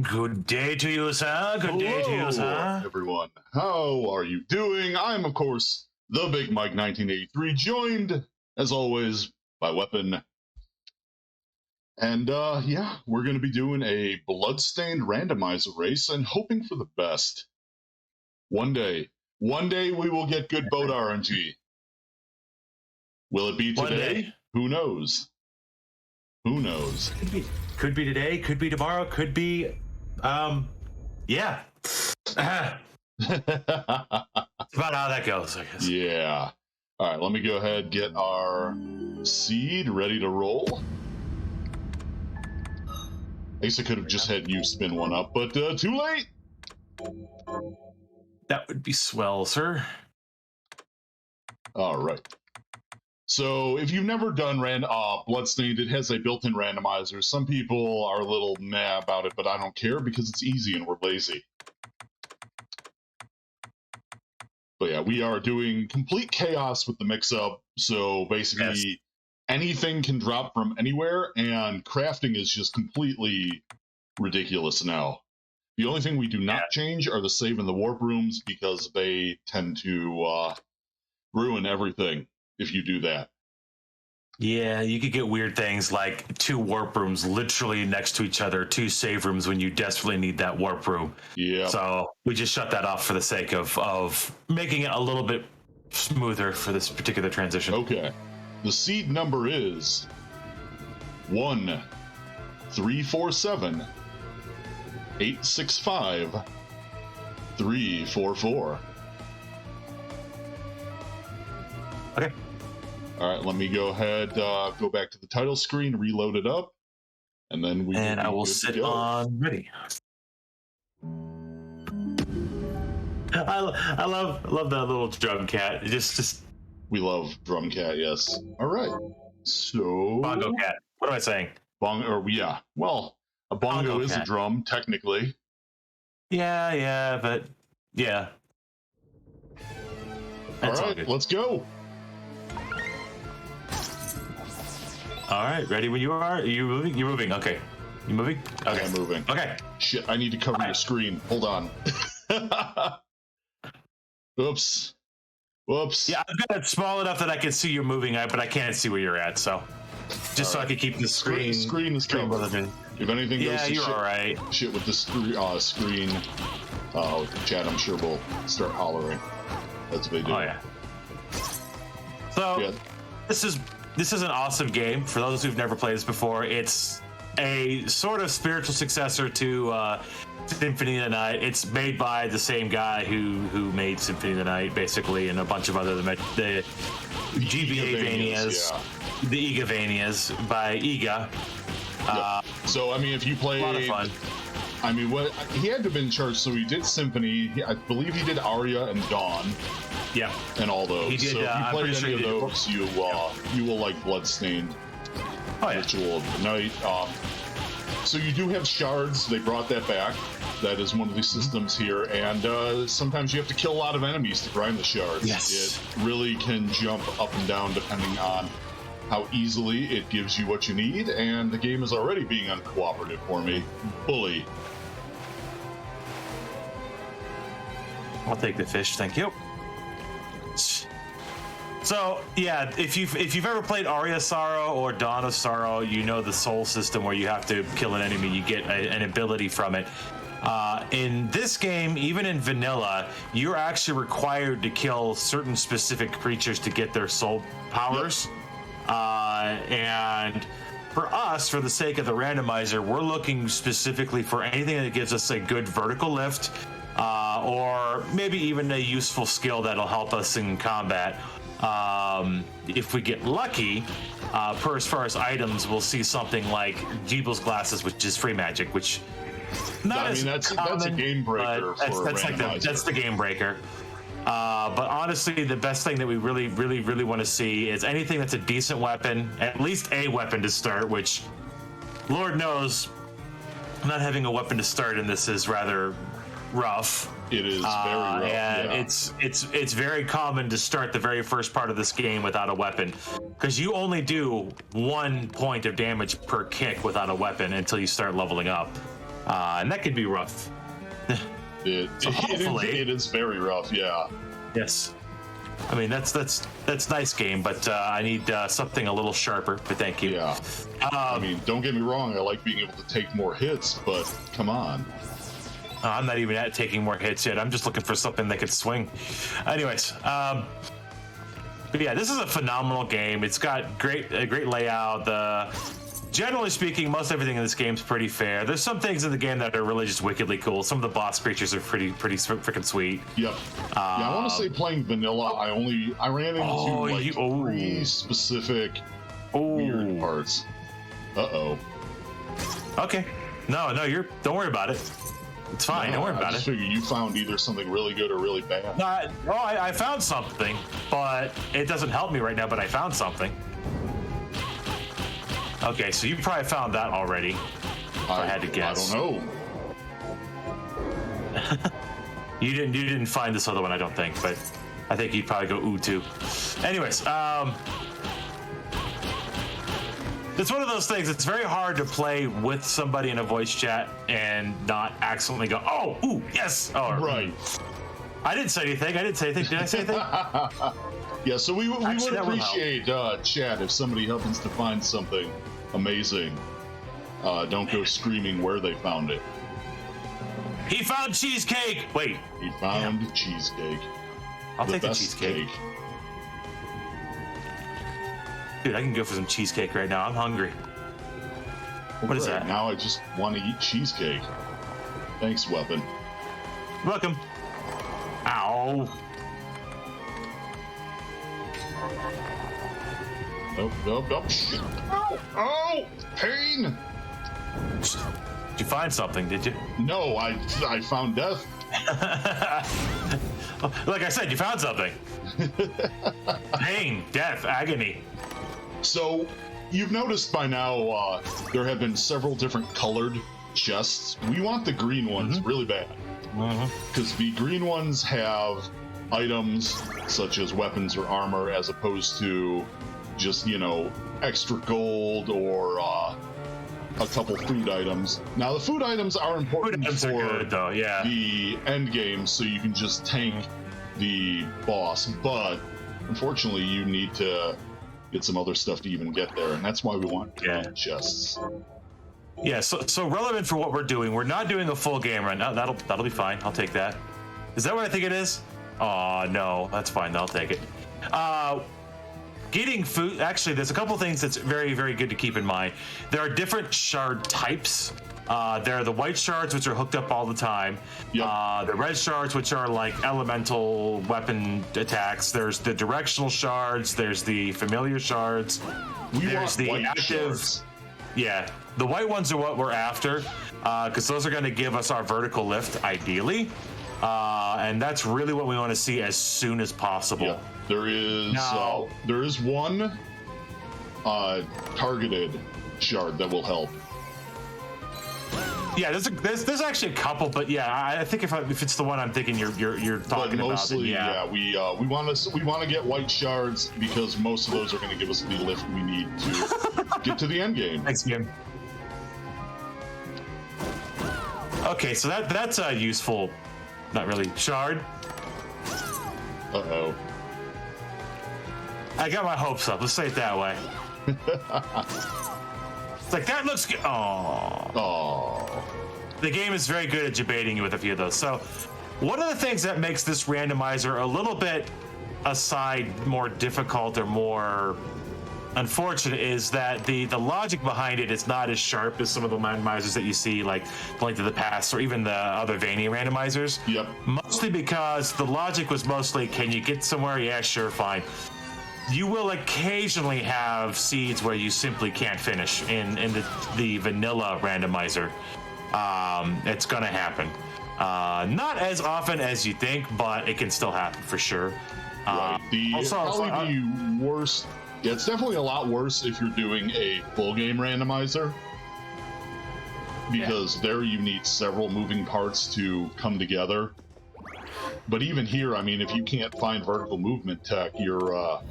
Good day to you, sir. Good day to you, sir. Everyone. How are you doing? I'm, of course, the Big Mike 1983, joined, as always, by Wepen. And, yeah, we're going to be doing a Bloodstained randomizer race and hoping for the best. One day we will get good boat RNG. Will it be today? Who knows? Who knows? Could be today, could be tomorrow, could be, yeah. That's about how that goes, I guess. Yeah. All right, let me go ahead and get our seed ready to roll. I guess I could have just had you spin one up, but too late. That would be swell, sir. All right. So if you've never done Bloodstained, it has a built-in randomizer. Some people are a little meh about it, but I don't care because it's easy and we're lazy. But yeah, we are doing complete chaos with the mix-up. So basically, anything can drop from anywhere, and crafting is just completely ridiculous now. The only thing we do not change are the save and the warp rooms, because they tend to ruin everything if you do that. Yeah, you could get weird things like 2 warp rooms literally next to each other, 2 save rooms when you desperately need that warp room. Yeah. So we just shut that off for the sake of making it a little bit smoother for this particular transition. Okay. The seed number is 1347 865 344. Okay. All right, let me go ahead, go back to the title screen, reload it up, and then we. And I will sit on ready. I love that little drum cat. Just. We love drum cat, yes. All right. So. Bongo cat. What am I saying? Bongo, yeah. Well, a bongo is cat. A drum, technically. Yeah, but yeah. That's all right, let's go. All right, ready when you are. Are you moving? You're moving. Okay. You moving? Okay, I'm moving. Okay. Shit, I need to cover your screen. Hold on. Oops. Whoops. Yeah, I've got it small enough that I can see you moving, but I can't see where you're at. So, just so I can keep the screen. Screen is covered. If anything goes to you're all right. Shit with the screen. Chad, I'm sure will start hollering. That's what they do. Oh yeah. So this is an awesome game. For those who've never played this before, it's a sort of spiritual successor to Symphony of the Night. It's made by the same guy who made Symphony of the Night, basically, and a bunch of other the GBA-vanias, the Iga-vanias by Iga. So I mean, if you played, a lot of fun. I mean, what he had to have been charged. So he did Symphony. I believe he did Aria and Dawn. Yeah, and all those. He did, so if you played any of those, you will like Bloodstained. Oh yeah. Ritual of the Night. So you do have shards. They brought that back. That is one of the systems here, and sometimes you have to kill a lot of enemies to grind the shards. Yes. It really can jump up and down depending on how easily it gives you what you need, and the game is already being uncooperative for me. Bully. I'll take the fish, thank you. So yeah, if you've ever played Aria Sorrow or Dawn of Sorrow, you know the soul system where you have to kill an enemy, you get an ability from it. In this game, even in vanilla, you're actually required to kill certain specific creatures to get their soul powers. And for us, for the sake of the randomizer, we're looking specifically for anything that gives us a good vertical lift, or maybe even a useful skill that'll help us in combat. If we get lucky, as far as items, we'll see something like Jeebel's glasses, which is free magic, which that's a game breaker. That's the game breaker. But honestly, the best thing that we really want to see is anything that's a decent weapon, at least a weapon to start, which Lord knows not having a weapon to start in this is rather rough. It is very rough. And it's very common to start the very first part of this game without a weapon, because you only do 1 point of damage per kick without a weapon until you start leveling up. And that could be rough. It is very rough, yeah. Yes. I mean, that's nice game, but I need something a little sharper, but thank you. Yeah. I mean, don't get me wrong, I like being able to take more hits, but come on. I'm not even at taking more hits yet. I'm just looking for something that could swing. Anyways, but yeah, this is a phenomenal game. It's got a great layout. Generally speaking, most everything in this game is pretty fair. There's some things in the game that are really just wickedly cool. Some of the boss creatures are pretty freaking sweet. Yep. Yeah, I want to say playing vanilla, I ran into three specific weird parts. Uh-oh. Okay. No, don't worry about it. It's fine. Don't worry about it. I just figured you found either something really good or really bad. I found something, but it doesn't help me right now, but I found something. Okay, so you probably found that already. If I had to guess. I don't know. You didn't find this other one, I don't think, but I think you'd probably go ooh too. Anyways, it's one of those things. It's very hard to play with somebody in a voice chat and not accidentally go, oh, ooh, yes. Oh, right. I didn't say anything. Did I say anything? Yeah, so we would appreciate chat if somebody happens to find something amazing. Don't go screaming where they found it. He found cheesecake. Wait. He found cheesecake. I'll take the cheesecake. Dude, I can go for some cheesecake right now. I'm hungry. What is that? Now I just want to eat cheesecake. Thanks, Wepen. Welcome. Ow. Nope. Oh, pain! Did you find something, did you? No, I found death. Like I said, you found something. Pain, death, agony. So, you've noticed by now there have been several different colored chests. We want the green ones really bad. Because the green ones have items such as weapons or armor as opposed to just, extra gold or a couple food items. Now, the food items are important for good, though, yeah. the end game, so you can just tank the boss. But unfortunately, you need to get some other stuff to even get there, and that's why we want chests. Yeah, so relevant for what we're doing. We're not doing a full game right now. That'll be fine. I'll take that. Is that what I think it is? Oh no, that's fine. I'll take it. Getting food. Actually, there's a couple things that's very, very good to keep in mind. There are different shard types. There are the white shards, which are hooked up all the time. Yep. The red shards, which are like elemental weapon attacks. There's the directional shards. There's the familiar shards. There's the active shards. Yeah, the white ones are what we're after, because those are going to give us our vertical lift, ideally. And that's really what we want to see as soon as possible. Yeah. There is one targeted shard that will help. Yeah, there's actually a couple, but yeah, I think if it's the one I'm thinking you're talking but mostly, about, then yeah, we want to get white shards because most of those are going to give us the lift we need to get to the end game. Thanks, game. Okay, so that's a useful, not really, shard. Uh-oh. I got my hopes up. Let's say it that way. It's like, that looks good. Oh. The game is very good at debating you with a few of those. So one of the things that makes this randomizer a little bit more difficult or more unfortunate is that the logic behind it is not as sharp as some of the randomizers that you see, like Link to the Past or even the other Vania randomizers. Yep. Mostly because the logic was mostly, can you get somewhere? Yeah, sure, fine. You will occasionally have seeds where you simply can't finish in the vanilla randomizer. It's gonna happen. Not as often as you think, but it can still happen for sure. Right. Probably the worst. Yeah, it's definitely a lot worse if you're doing a full game randomizer, because there you need several moving parts to come together. But even here, I mean, if you can't find vertical movement tech, you're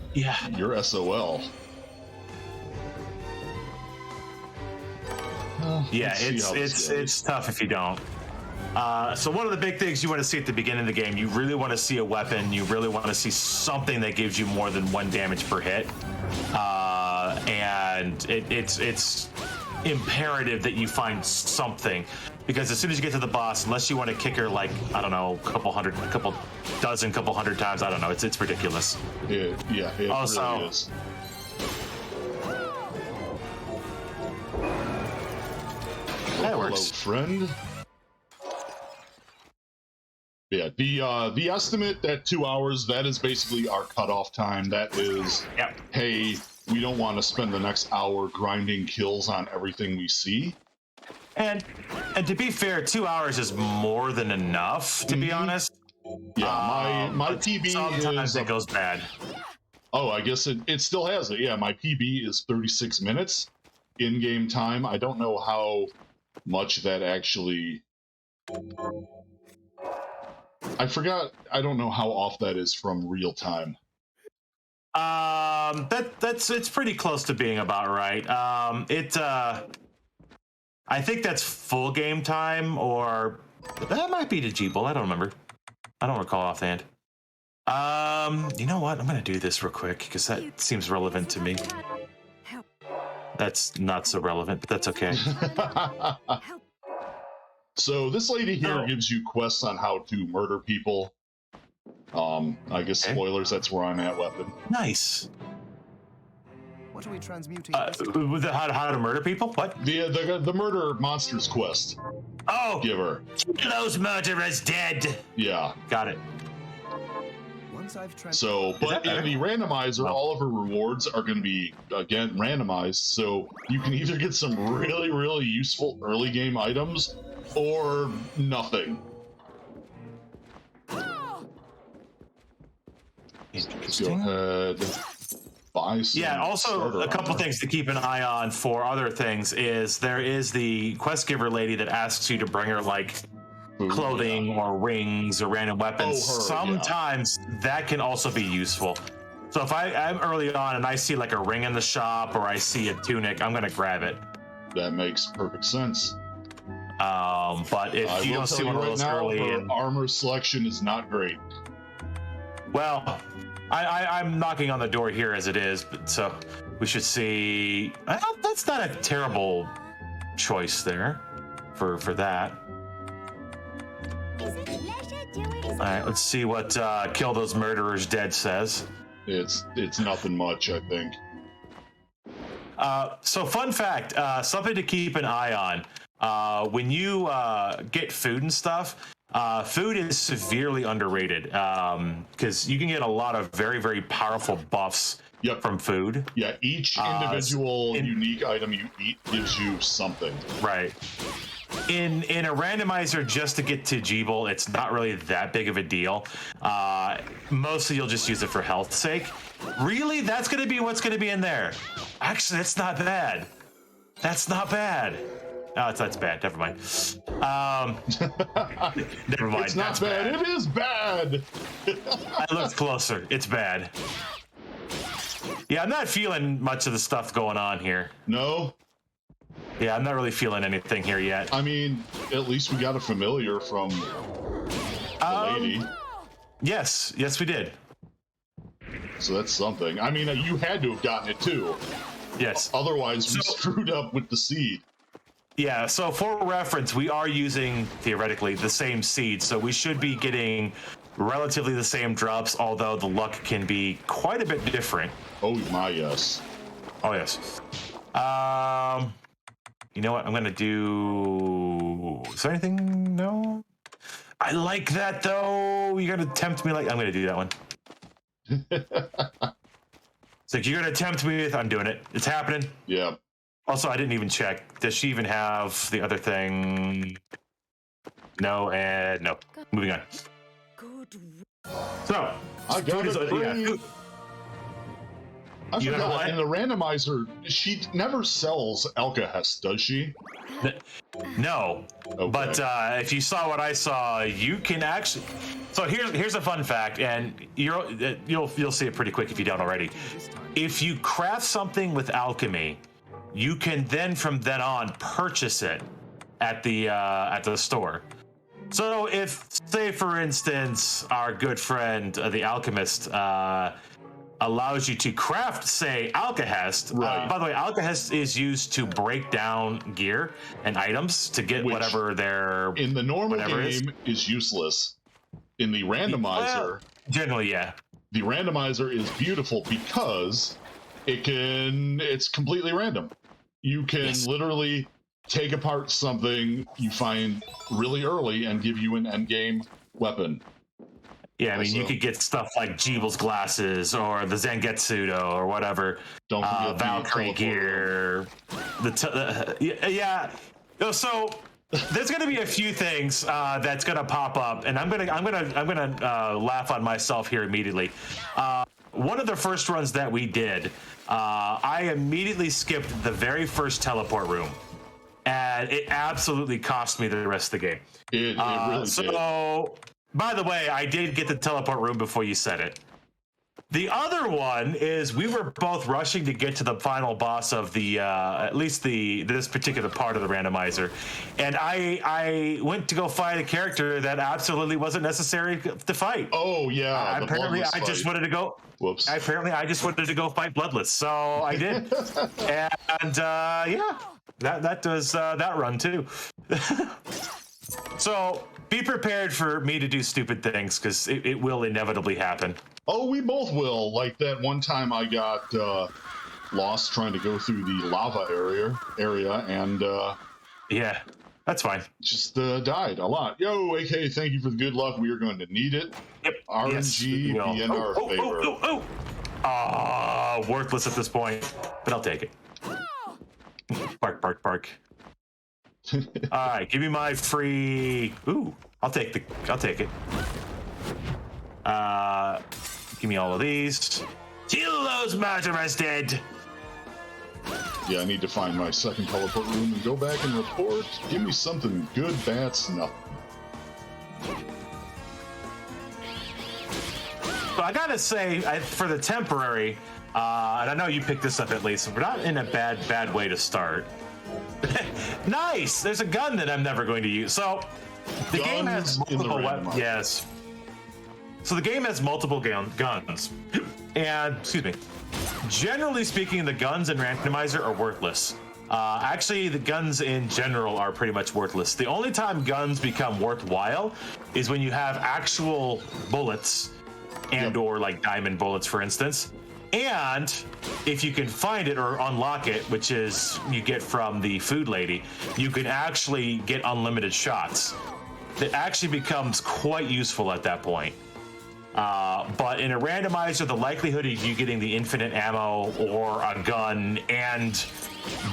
SOL. Yeah, it's tough if you don't. So one of the big things you want to see at the beginning of the game, you really want to see a weapon. You really want to see something that gives you more than 1 damage per hit. And it's imperative that you find something, because as soon as you get to the boss, unless you want to kick her like, I don't know, a couple hundred times, I don't know, it's ridiculous. It also, really is. That Hello, works. friend. Yeah, the estimate that 2 hours, that is basically our cutoff time. That is, Yep. Hey, we don't want to spend the next hour grinding kills on everything we see. And to be fair, 2 hours is more than enough, to be honest. Yeah, my PB sometimes is it goes bad. Oh, I guess it still has it. Yeah, my PB is 36 minutes in-game time. I don't know how much that actually... I forgot. I don't know how off that is from real time. It's pretty close to being about right. I think that's full game time, or that might be Djible. I don't remember. I don't recall offhand. You know what? I'm gonna do this real quick because that seems relevant to me. That's not so relevant, but that's okay. So this lady here gives you quests on how to murder people. I guess spoilers. That's where I'm at. Wepen. Nice. What are we transmuting? How to murder people? What? The murder monsters quest. Oh, Give her. Those murderers dead. Yeah. Got it. So, but in the randomizer, all of her rewards are going to be, again, randomized. So you can either get some really, really useful early game items or nothing. Interesting. Go ahead. Buy some. Yeah, also a couple things to keep an eye on for other things is there is the quest giver lady that asks you to bring her like clothing or rings or random weapons. Sometimes that can also be useful. So if I'm early on and I see like a ring in the shop or I see a tunic, I'm gonna grab it. That makes perfect sense. But if you don't see one of those early, her armor selection is not great. Well, I'm knocking on the door here as it is, but so we should see. That's not a terrible choice there for that. All right, let's see what "Kill Those Murderers Dead" says. It's nothing much, I think. So, fun fact: something to keep an eye on when you get food and stuff. Food is severely underrated because you can get a lot of very, very powerful buffs from food. Yeah, each individual unique item you eat gives you something. Right. In a randomizer, just to get to Djible, it's not really that big of a deal. Mostly you'll just use it for health's sake. Really? That's going to be what's going to be in there. Actually, that's not bad. That's not bad. Oh, that's bad. Never mind. Never mind. It's not bad. It is bad. I looked closer. It's bad. Yeah, I'm not feeling much of the stuff going on here. No? Yeah, I'm not really feeling anything here yet. I mean, at least we got a familiar from the lady. Yes, we did. So that's something. I mean, you had to have gotten it too. Yes. Otherwise, we screwed up with the seed. Yeah, so for reference, we are using, theoretically, the same seed, so we should be getting relatively the same drops, although the luck can be quite a bit different. Oh my, yes. Oh, yes. You know what? I'm going to do... Is there anything? No? I like that, though. You're going to tempt me like... I'm going to do that one. It's like, you're going to tempt me with... I'm doing it. It's happening. Yeah. Also, I didn't even check. Does she even have the other thing? No, and no. Moving on. So, I got it. Yeah. I forgot, in the randomizer, she never sells Alka-Hest, does she? No. Okay. But if you saw what I saw, you can actually... So here's a fun fact, and you'll see it pretty quick if you don't already. If you craft something with alchemy, you can then from then on purchase it at the store. So if, say for instance, our good friend the alchemist allows you to craft, say, alkahest. Right. By the way, alkahest is used to break down gear and items to get Which, whatever their in the normal whatever game is useless. In the randomizer, well, generally, yeah. The randomizer is beautiful because it's completely random. You can literally take apart something you find really early and give you an endgame weapon. Yeah, I mean, you could get stuff like Jeebel's glasses or the Zangetsudo or whatever. Don't forget Valkyrie gear. Yeah. So there's going to be a few things that's going to pop up, and I'm gonna laugh on myself here immediately. One of the first runs that we did, I immediately skipped the very first teleport room, and it absolutely cost me the rest of the game. It really did. By the way, I did get the teleport room before you said it. The other one is we were both rushing to get to the final boss of the at least this particular part of the randomizer, and I went to go fight a character that absolutely wasn't necessary to fight. Oh yeah. Apparently, I just wanted to go. Whoops. Apparently, I just wanted to go fight Bloodless, so I did, and yeah, that does that run too. So be prepared for me to do stupid things because it will inevitably happen. Oh, we both will. Like that one time I got lost trying to go through the lava area and yeah, that's fine. Just died a lot. Yo, AK, thank you for the good luck. We are going to need it. Yep. RNG be in our favor. Worthless at this point, but I'll take it. Bark, bark, bark. All right, give me my free. Ooh, I'll take it. Give me all of these. Kill those murderers dead. Yeah, I need to find my second teleport room and go back and report. Give me something good, that's nothing. So I gotta say, for the temporary, and I know you picked this up at least, we're not in a bad way to start. Nice! There's a gun that I'm never going to use. So the game has multiple weapons. Yes. So the game has multiple guns. And, excuse me, generally speaking, the guns in randomizer are worthless. Actually, the guns in general are pretty much worthless. The only time guns become worthwhile is when you have actual bullets and or like diamond bullets, for instance. And if you can find it or unlock it, which is you get from the food lady, you can actually get unlimited shots. It actually becomes quite useful at that point. But in a randomizer, the likelihood of you getting the infinite ammo or a gun and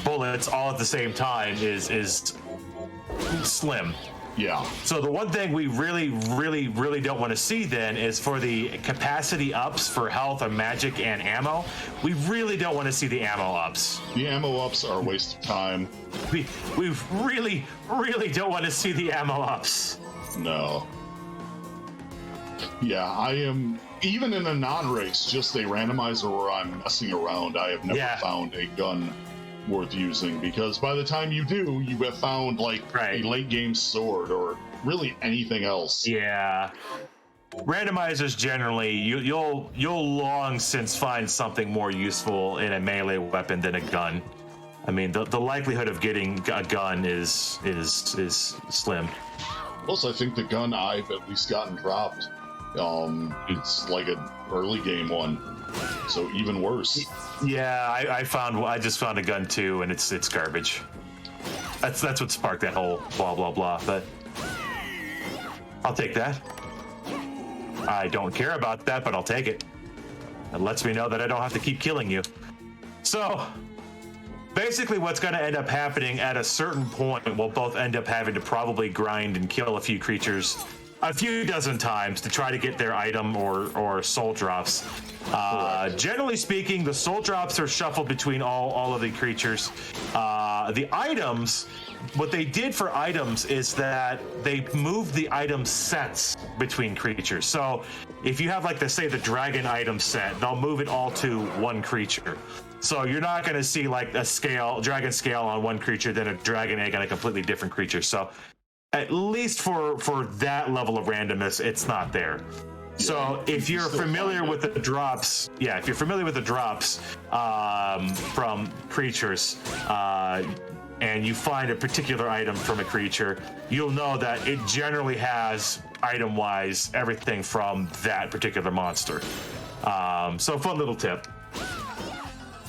bullets all at the same time is slim. Yeah. So the one thing we really don't want to see then is for the capacity ups for health and magic and ammo. We really don't want to see the ammo ups. The ammo ups are a waste of time. We really don't want to see the ammo ups. No. Yeah, I am, even in a non-race, just a randomizer where I'm messing around, I have never found a gun worth using, because by the time you do, you have found like a late game sword or really anything else. Yeah. Randomizers generally, you'll long since find something more useful in a melee weapon than a gun. I mean, the likelihood of getting a gun is slim. Plus, I think the gun I've at least gotten dropped. It's like an early game one, so even worse. Yeah, I just found a gun too, and it's garbage. That's what sparked that whole blah blah blah. But I'll take that. I don't care about that, but I'll take it. It lets me know that I don't have to keep killing you. So basically what's going to end up happening at a certain point, we'll both end up having to probably grind and kill a few creatures a few dozen times to try to get their item or soul drops. Generally speaking, the soul drops are shuffled between all of the creatures. The items, what they did for items is that they moved the item sets between creatures. So if you have like say the dragon item set, they'll move it all to one creature. So you're not going to see like a dragon scale on one creature, then a dragon egg on a completely different creature. So at least for that level of randomness, it's not there. So if you're familiar with the drops, if you're familiar with the drops from creatures, and you find a particular item from a creature, you'll know that it generally has, item-wise, everything from that particular monster. So fun little tip.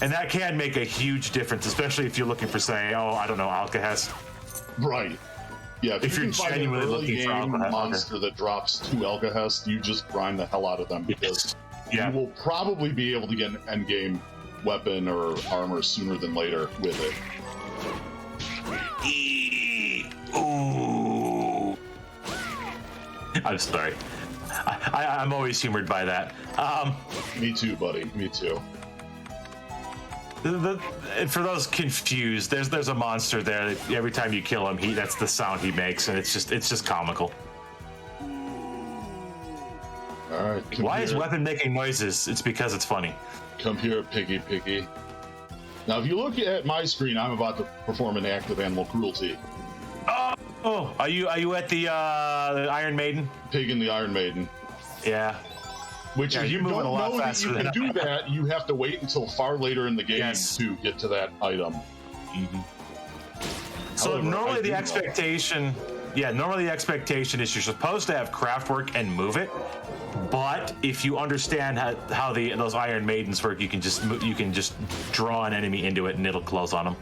And that can make a huge difference, especially if you're looking for, say, I don't know, Alcahest. Right. Yeah, if you're you find an genuinely early looking for game Alcahest monster that drops 2 Alcahest, you just grind the hell out of them, because you will probably be able to get an endgame weapon or armor sooner than later with it. Ooh. I'm sorry. I'm always humored by that. Me too, buddy. Me too. For those confused, there's a monster there. Every time you kill him, that's the sound he makes, and it's just comical. All right. Why is Wepen making noises? It's because it's funny. Come here, piggy. Now, if you look at my screen, I'm about to perform an act of animal cruelty. Oh, are you at the Iron Maiden? Pig in the Iron Maiden. Yeah. Which, if you don't know that you can do that, you have to wait until far later in the game to get to that item. Mm-hmm. So normally the expectation is you're supposed to have craftwork and move it. But if you understand how those Iron Maidens work, you can just draw an enemy into it and it'll close on them.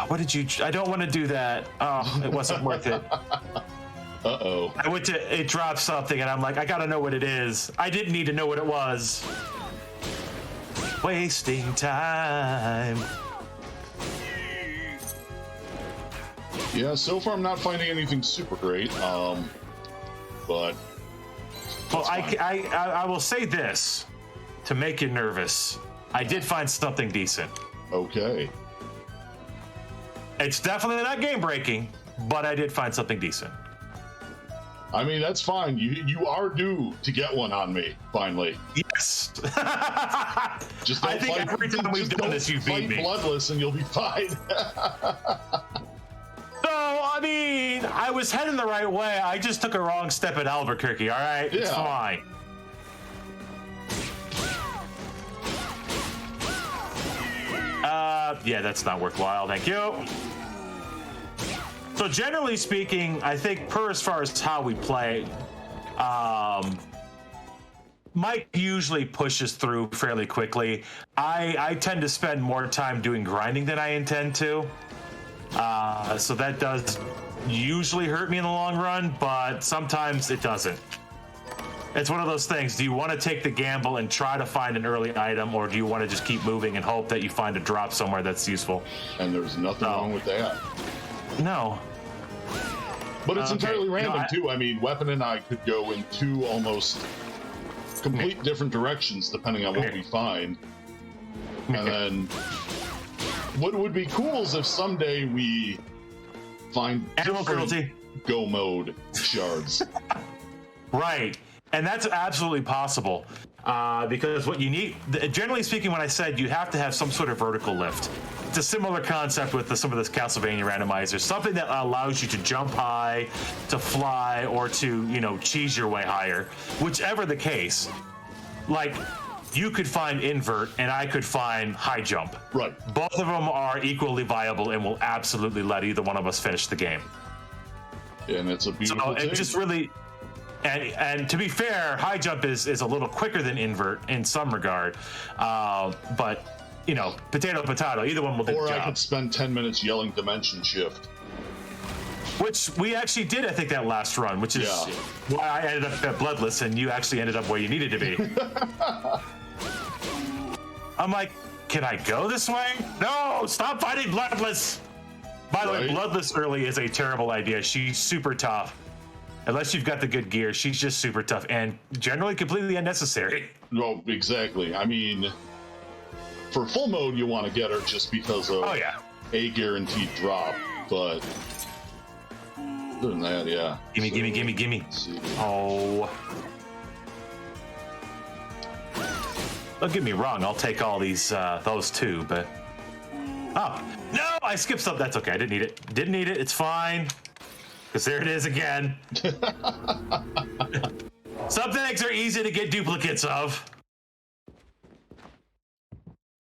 What did you? I don't want to do that. Oh, it wasn't worth it. Uh-oh. It dropped something, and I'm like, I gotta know what it is. I didn't need to know what it was. Wasting time. Yeah, so far I'm not finding anything super great. But well, I will say this to make you nervous. I did find something decent. Okay. It's definitely not game breaking, but I did find something decent. I mean, that's fine. You are due to get one on me, finally. Yes. Just don't I think every time we've done this, you've beat me. Bloodless and you'll be fine. No, I mean, I was heading the right way. I just took a wrong step at Albuquerque, all right? Yeah. It's fine. Yeah, that's not worthwhile. Thank you. So generally speaking, I think as far as how we play, Mike usually pushes through fairly quickly. I tend to spend more time doing grinding than I intend to. So that does usually hurt me in the long run, but sometimes it doesn't. It's one of those things. Do you want to take the gamble and try to find an early item, or do you want to just keep moving and hope that you find a drop somewhere that's useful? And there's nothing wrong with that. No. But it's entirely random, too. I mean, Wepen and I could go in 2 almost complete different directions, depending on what we find. And then what would be cool is if someday we find different go mode shards. Right. And that's absolutely possible. Because what you need, generally speaking, when I said you have to have some sort of vertical lift, it's a similar concept with some of this Castlevania randomizers, something that allows you to jump high, to fly, or to, cheese your way higher. Whichever the case, like, you could find invert and I could find high jump. Right. Both of them are equally viable and will absolutely let either one of us finish the game. And it's a beautiful thing. It just really... And to be fair, high jump is a little quicker than invert in some regard, but potato, either one will do the job. Or I could spend 10 minutes yelling dimension shift. Which we actually did, I think, that last run, which is why I ended up at Bloodless and you actually ended up where you needed to be. I'm like, can I go this way? No, stop fighting Bloodless! By the way, Bloodless early is a terrible idea. She's super tough. Unless you've got the good gear, she's just super tough and generally completely unnecessary. No, exactly. I mean, for full mode, you want to get her just because of a guaranteed drop, but Other than that, yeah. Gimme. Oh. Don't get me wrong, I'll take all these, those too, but... Oh, no, I skipped something. That's okay, I didn't need it. Didn't need it, it's fine. Because there it is again. Some things are easy to get duplicates of.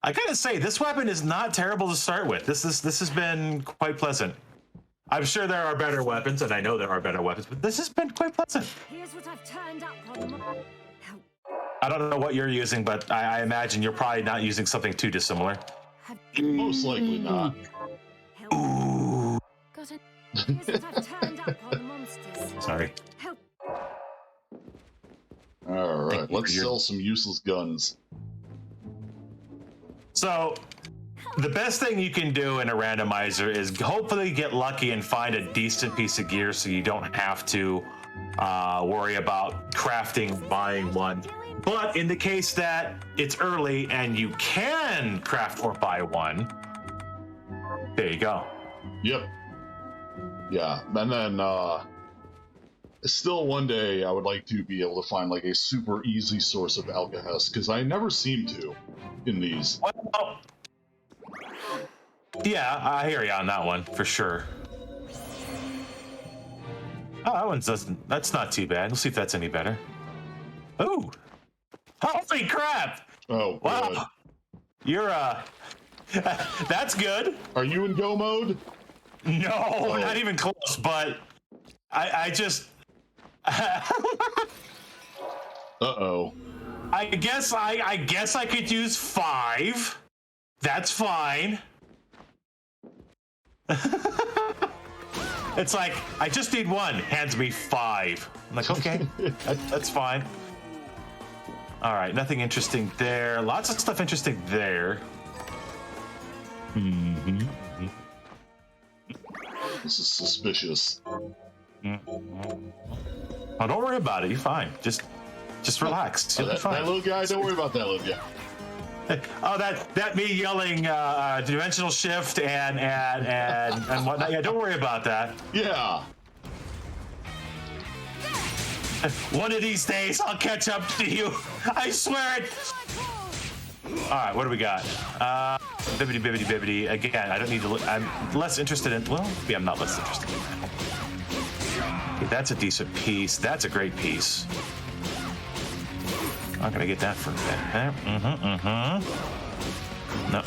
I gotta say, this weapon is not terrible to start with. This has been quite pleasant. I'm sure there are better weapons, and I know there are better weapons, but this has been quite pleasant. Here's what I've turned up on. I don't know what you're using, but I imagine you're probably not using something too dissimilar. Most likely not. Ooh. Got it. Here's what I've turned up on the monsters. Sorry. Help. All right, let's sell some useless guns. So, the best thing you can do in a randomizer is hopefully get lucky and find a decent piece of gear so you don't have to worry about crafting, buying one. But in the case that it's early and you can craft or buy one, there you go. Yep. Yeah, and then still one day I would like to be able to find like a super easy source of alkahest, because I never seem to in these. Well, yeah, I hear you on that one for sure. Oh, that one's doesn't. That's not too bad. We'll see if that's any better. Ooh, holy crap! Oh, Wow, good. you're that's good. Are you in go mode? No, not even close. But I just. Uh-oh. I guess I could use 5. That's fine. It's like, I just need 1. Hands me 5. I'm like, okay, that's fine. All right, nothing interesting there. Lots of stuff interesting there. Mm-hmm. This is suspicious. Mm-hmm. Oh, don't worry about it. You're fine. Just relax. You'll be fine. That little guy, don't worry about that little guy. Oh, that me yelling dimensional shift and whatnot. Yeah, don't worry about that. Yeah. One of these days, I'll catch up to you. I swear it. All right, what do we got? Bibbidi bibbidi bibbidi. Again, I don't need to look. I'm less interested in. Well, maybe I'm not less interested in that. Okay, that's a decent piece. That's a great piece. I'm gonna get that for a bit. No,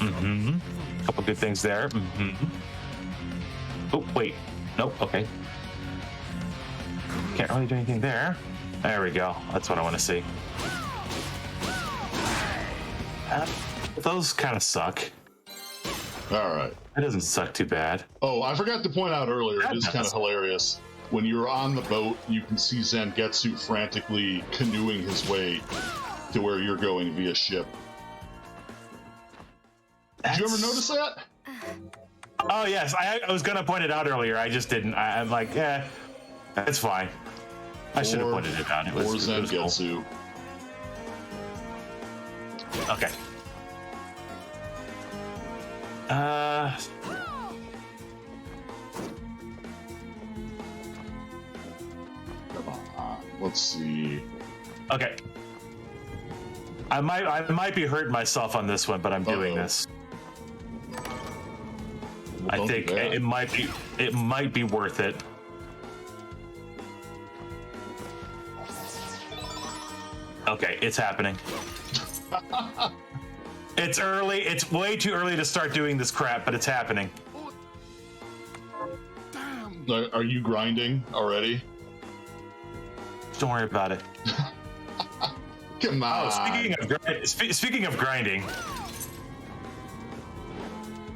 couple good things there. Oh, wait. Nope, okay. Can't really do anything there. There we go. That's what I want to see. Those kind of suck. All right. It doesn't suck too bad. Oh, I forgot to point out earlier, it is kind of hilarious. When you're on the boat, you can see Zangetsu frantically canoeing his way to where you're going via ship. Did you ever notice that? Oh, yes. I was going to point it out earlier. I just didn't. I'm like, yeah, that's fine. I should have pointed it out. It was Zangetsu. Cool. Okay. Let's see. Okay. I might be hurting myself on this one, but I'm doing this. Well, I think it might be worth it. Okay, it's happening. It's early. It's way too early to start doing this crap, but it's happening. Are you grinding already? Don't worry about it. Come on. Oh, speaking of grinding,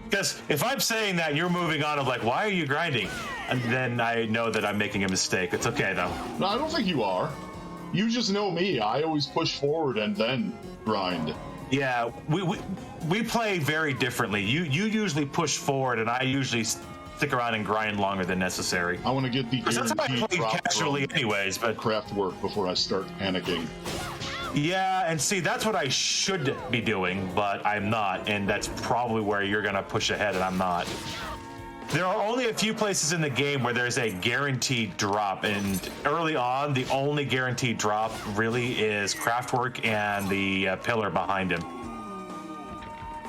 because if I'm saying that you're moving on of like, why are you grinding? And then I know that I'm making a mistake. It's okay though. No, I don't think you are. You just know me. I always push forward and then grind. Yeah, we play very differently. You usually push forward, and I usually stick around and grind longer than necessary. I want to get the That's how I play casually, anyways. But craft work before I start panicking. Yeah, and see, that's what I should be doing, but I'm not, and that's probably where you're gonna push ahead, and I'm not. There are only a few places in the game where there's a guaranteed drop, and early on, the only guaranteed drop really is Craftwork and the pillar behind him.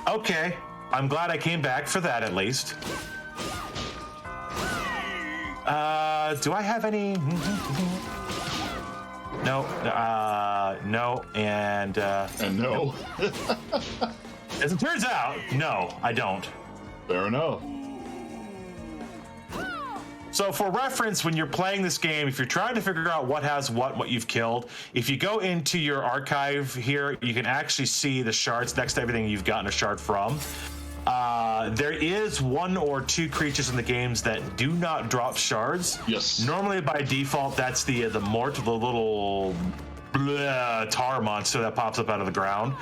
Okay, I'm glad I came back for that at least. Do I have any? No, no, and no. As it turns out, no, I don't. Fair enough. So for reference, when you're playing this game, if you're trying to figure out what has what you've killed, if you go into your archive here, you can actually see the shards next to everything you've gotten a shard from. There is 1 or 2 creatures in the games that do not drop shards. Yes. Normally, by default, that's the Mort, the little tar monster that pops up out of the ground,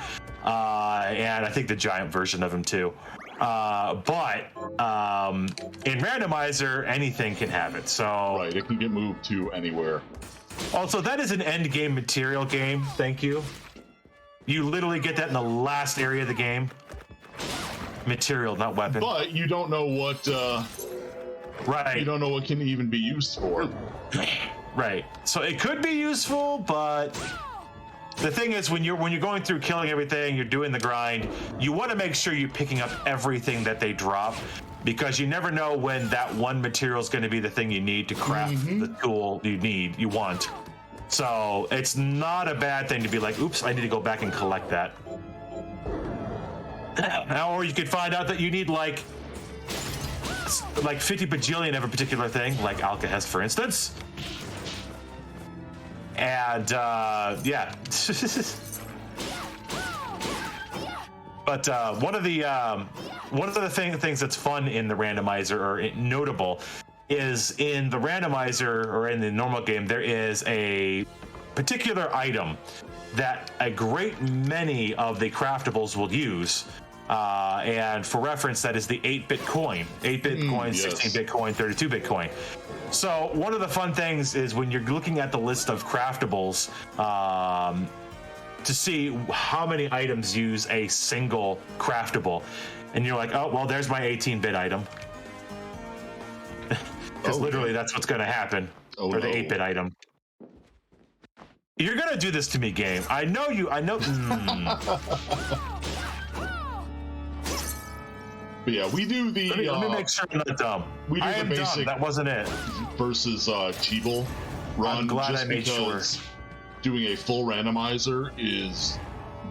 and I think the giant version of him too. But in randomizer, anything can have it. So right, it can get moved to anywhere. Also, that is an end game material game. Thank you. You literally get that in the last area of the game. Material, not weapon. But you don't know what. Right. You don't know what can even be used for. Right. So it could be useful, but the thing is, when you're going through killing everything, you're doing the grind, you want to make sure you're picking up everything that they drop, because you never know when that one material is going to be the thing you need to craft the tool you want. So it's not a bad thing to be like, oops, I need to go back and collect that. Or you could find out that you need like 50 bajillion of a particular thing, like Alcahest, for instance. And yeah. But one of the things that's fun in the randomizer, or notable, is in the randomizer or in the normal game, there is a particular item that a great many of the craftables will use. And for reference, that is the 8-bit coin. 8-bit coin, yes. 16-bit coin, 32-bit coin. So one of the fun things is when you're looking at the list of craftables, to see how many items use a single craftable. And you're like, oh, well, there's my 18-bit item. Because literally that's what's going to happen for the 8-bit item. You're going to do this to me, game. I know you. I know. But yeah, we do the. Let me make sure I'm not dumb. We do I the am basic dumb. That wasn't it. Versus Cheeble run. I'm glad just I made because sure. Doing a full randomizer is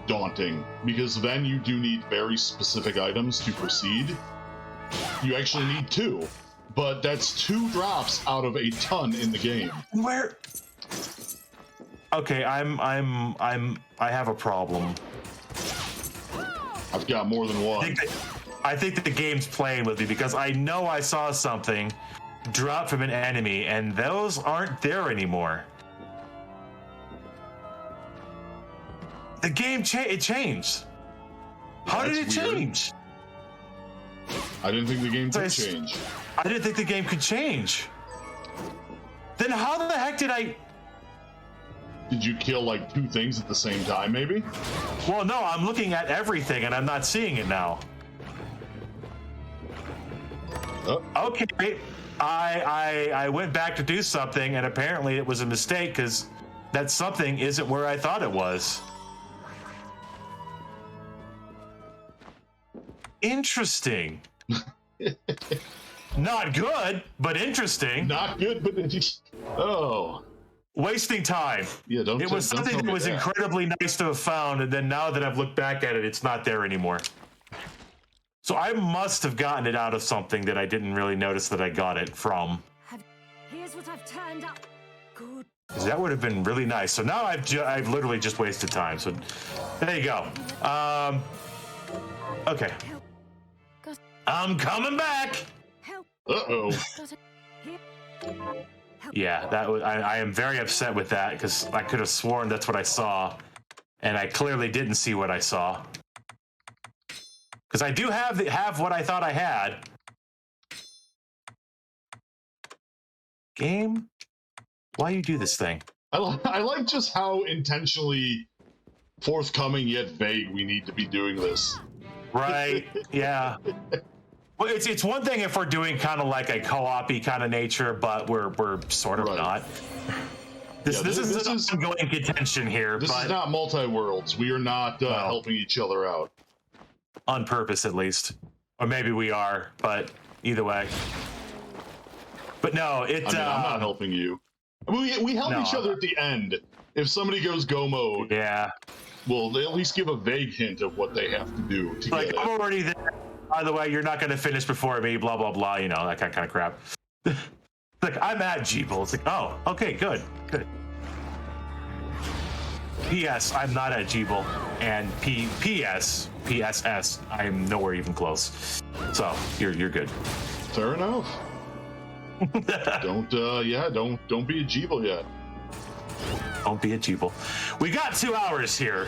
daunting, because then you do need very specific items to proceed. You actually need 2, but that's 2 drops out of a ton in the game. Where? Okay, I have a problem. I've got more than one. I think that the game's playing with me, because I know I saw something drop from an enemy, and those aren't there anymore. The game it changed. How did it change? I didn't think the game could change. I didn't think the game could change. Then how the heck did I... Did you kill like 2 things at the same time, maybe? Well, no, I'm looking at everything and I'm not seeing it now. Oh. Okay, I went back to do something, and apparently it was a mistake, because that something isn't where I thought it was. Interesting. Not good, but interesting. Not good, but oh. Wasting time. Yeah, It was something that was incredibly nice to have found, and then now that I've looked back at it, it's not there anymore. So I must have gotten it out of something that I didn't really notice that I got it from. Here's what I've turned up. Good. That would have been really nice. So now I've literally just wasted time. So there you go. Okay. Help. I'm coming back. Help. Uh-oh. Yeah, that was, I am very upset with that, because I could have sworn that's what I saw, and I clearly didn't see what I saw. Because I do have what I thought I had. Game? Why you do this thing? I like just how intentionally forthcoming yet vague we need to be doing this. Right, yeah. Well, it's one thing if we're doing kind of like a co-op-y kind of nature, but we're sort of not. This is an ongoing contention here. This but is not multi-worlds. We are not helping each other out. On purpose, at least. Or maybe we are, but either way. But no, I'm not helping you. We help each other at the end. If somebody goes go mode, we'll at least give a vague hint of what they have to do to get it. I'm already there. By the way, you're not going to finish before me, blah, blah, blah, you know, that kind of crap. Like, I'm at Jeeble. It's like, oh, okay, good. P.S. I'm not at Jeeble. And P.S. PSS. I'm nowhere even close. So, you're good. Fair enough. Don't be a Jeeble yet. Don't be a Jeeble. We got 2 hours here.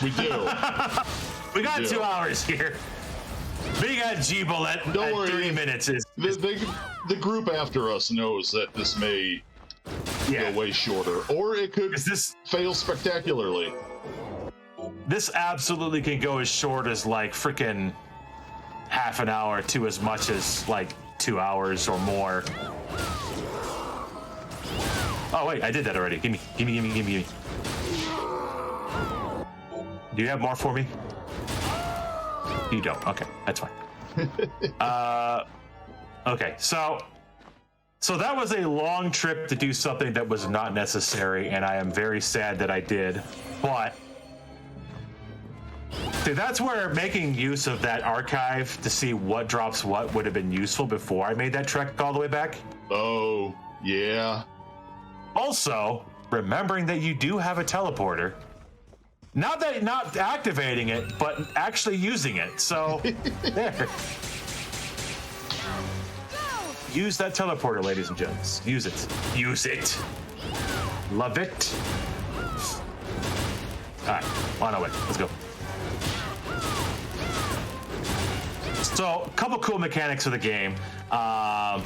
We do. We got 2 hours here. Being at Jeeble at 30 minutes is... The group after us knows that this may go way shorter. Or it could fail spectacularly. This absolutely can go as short as like freaking half an hour to as much as like 2 hours or more. Oh wait, I did that already. Gimme. Do you have more for me? You don't. Okay, that's fine. Okay, so that was a long trip to do something that was not necessary, and I am very sad that I did. But see, that's where making use of that archive to see what drops what would have been useful before I made that trek all the way back. Oh, yeah. Also, remembering that you do have a teleporter. Not activating it, but actually using it. So, there. Use that teleporter, ladies and gents. Use it. Use it. Love it. All right, on our way. Let's go. So, a couple cool mechanics of the game. I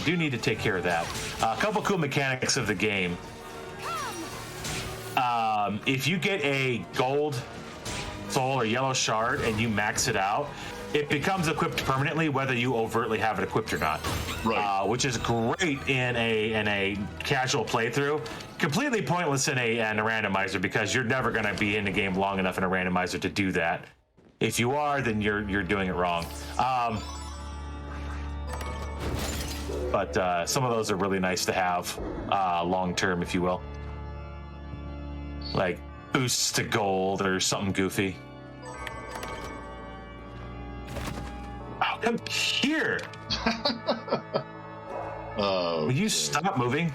do need to take care of that. A couple cool mechanics of the game. If you get a gold soul or yellow shard and you max it out, it becomes equipped permanently whether you overtly have it equipped or not. Right. Which is great in a casual playthrough. Completely pointless in a randomizer because you're never going to be in the game long enough in a randomizer to do that. If you are, then you're doing it wrong. But some of those are really nice to have long term, if you will. Like boosts to gold or something goofy. Oh, come here! Will you stop moving?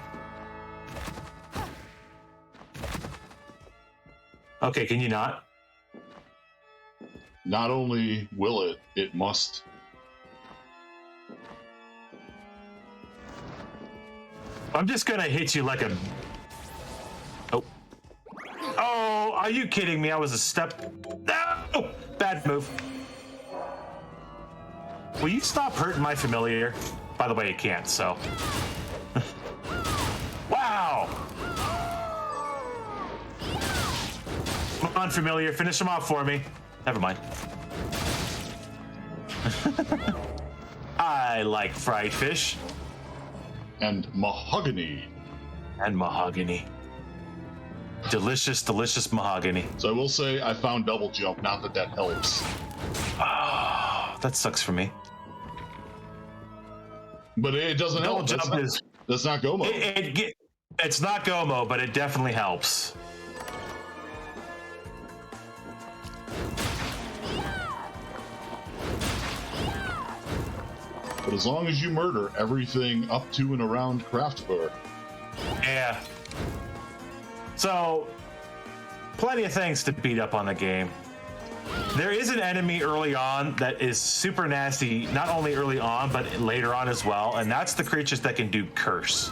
Okay, can you not? Not only will it, it must. I'm just gonna hit you like a... Oh, are you kidding me? I was a step... No! Bad move. Will you stop hurting my familiar? By the way, you can't, so... Wow! Come on, familiar. Finish him off for me. Never mind. I like fried fish. And mahogany. Delicious, delicious mahogany. So I will say I found double jump, not that helps. Oh, that sucks for me. But it doesn't help. That's not go mode. It's not go mode, but it definitely helps. But as long as you murder everything up to and around Craftbar. Yeah. So, plenty of things to beat up on the game. There is an enemy early on that is super nasty, not only early on, but later on as well, and that's the creatures that can do curse.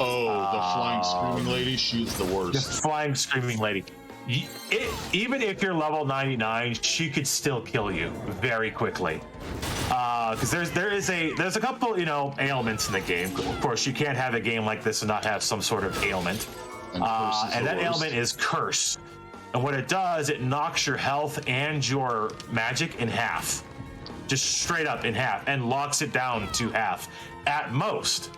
Oh, the flying screaming lady, she's the worst. The flying screaming lady. Even if you're level 99, she could still kill you very quickly. Because there's a couple, ailments in the game. Of course, you can't have a game like this and not have some sort of ailment. And that ailment is curse. And what it does, it knocks your health and your magic in half. just straight up in half, and locks it down to half at most.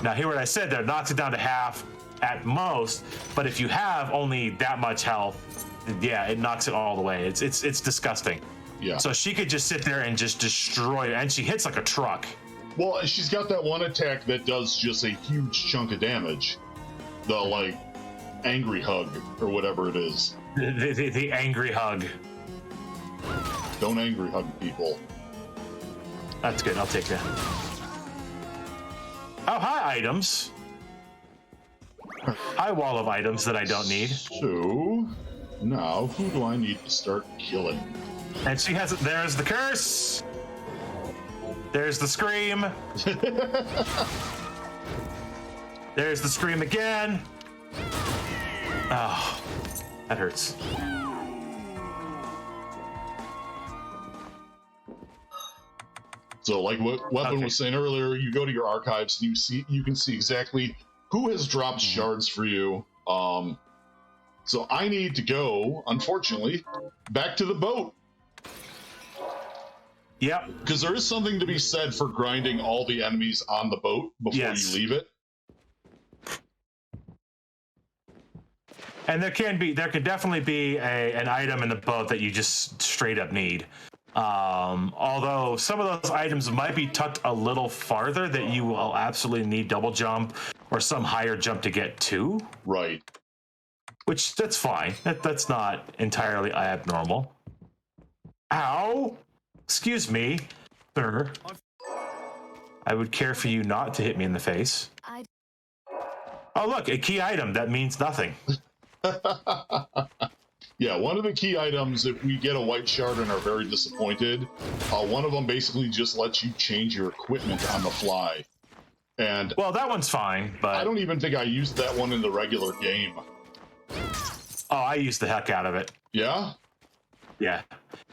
Now, hear what I said there, knocks it down to half at most, but if you have only that much health, yeah, it knocks it all the way. It's disgusting. Yeah. So she could just sit there and just destroy it, and she hits like a truck. Well, she's got that one attack that does just a huge chunk of damage. The, like, angry hug, or whatever it is. The angry hug. Don't angry hug people. That's good, I'll take that. Oh, hi, items. Hi, wall of items that I don't need. So, now, who do I need to start killing? And she has it. There's the curse. There's the scream. There's the scream again. Oh, that hurts. So, like what Wepen was saying earlier, you go to your archives and you can see exactly who has dropped shards for you. So I need to go, unfortunately, back to the boat. Yep. Because there is something to be said for grinding all the enemies on the boat before you leave it. And there could definitely be an item in the boat that you just straight up need. Although some of those items might be tucked a little farther that you will absolutely need double jump or some higher jump to get to. Right. Which, that's fine. That's not entirely abnormal. Ow! Excuse me, sir. I would care for you not to hit me in the face. Oh, look, a key item. That means nothing. Yeah, one of the key items, if we get a white shard and are very disappointed, one of them basically just lets you change your equipment on the fly. And well, that one's fine, but I don't even think I used that one in the regular game. Oh, I used the heck out of it. Yeah? Yeah.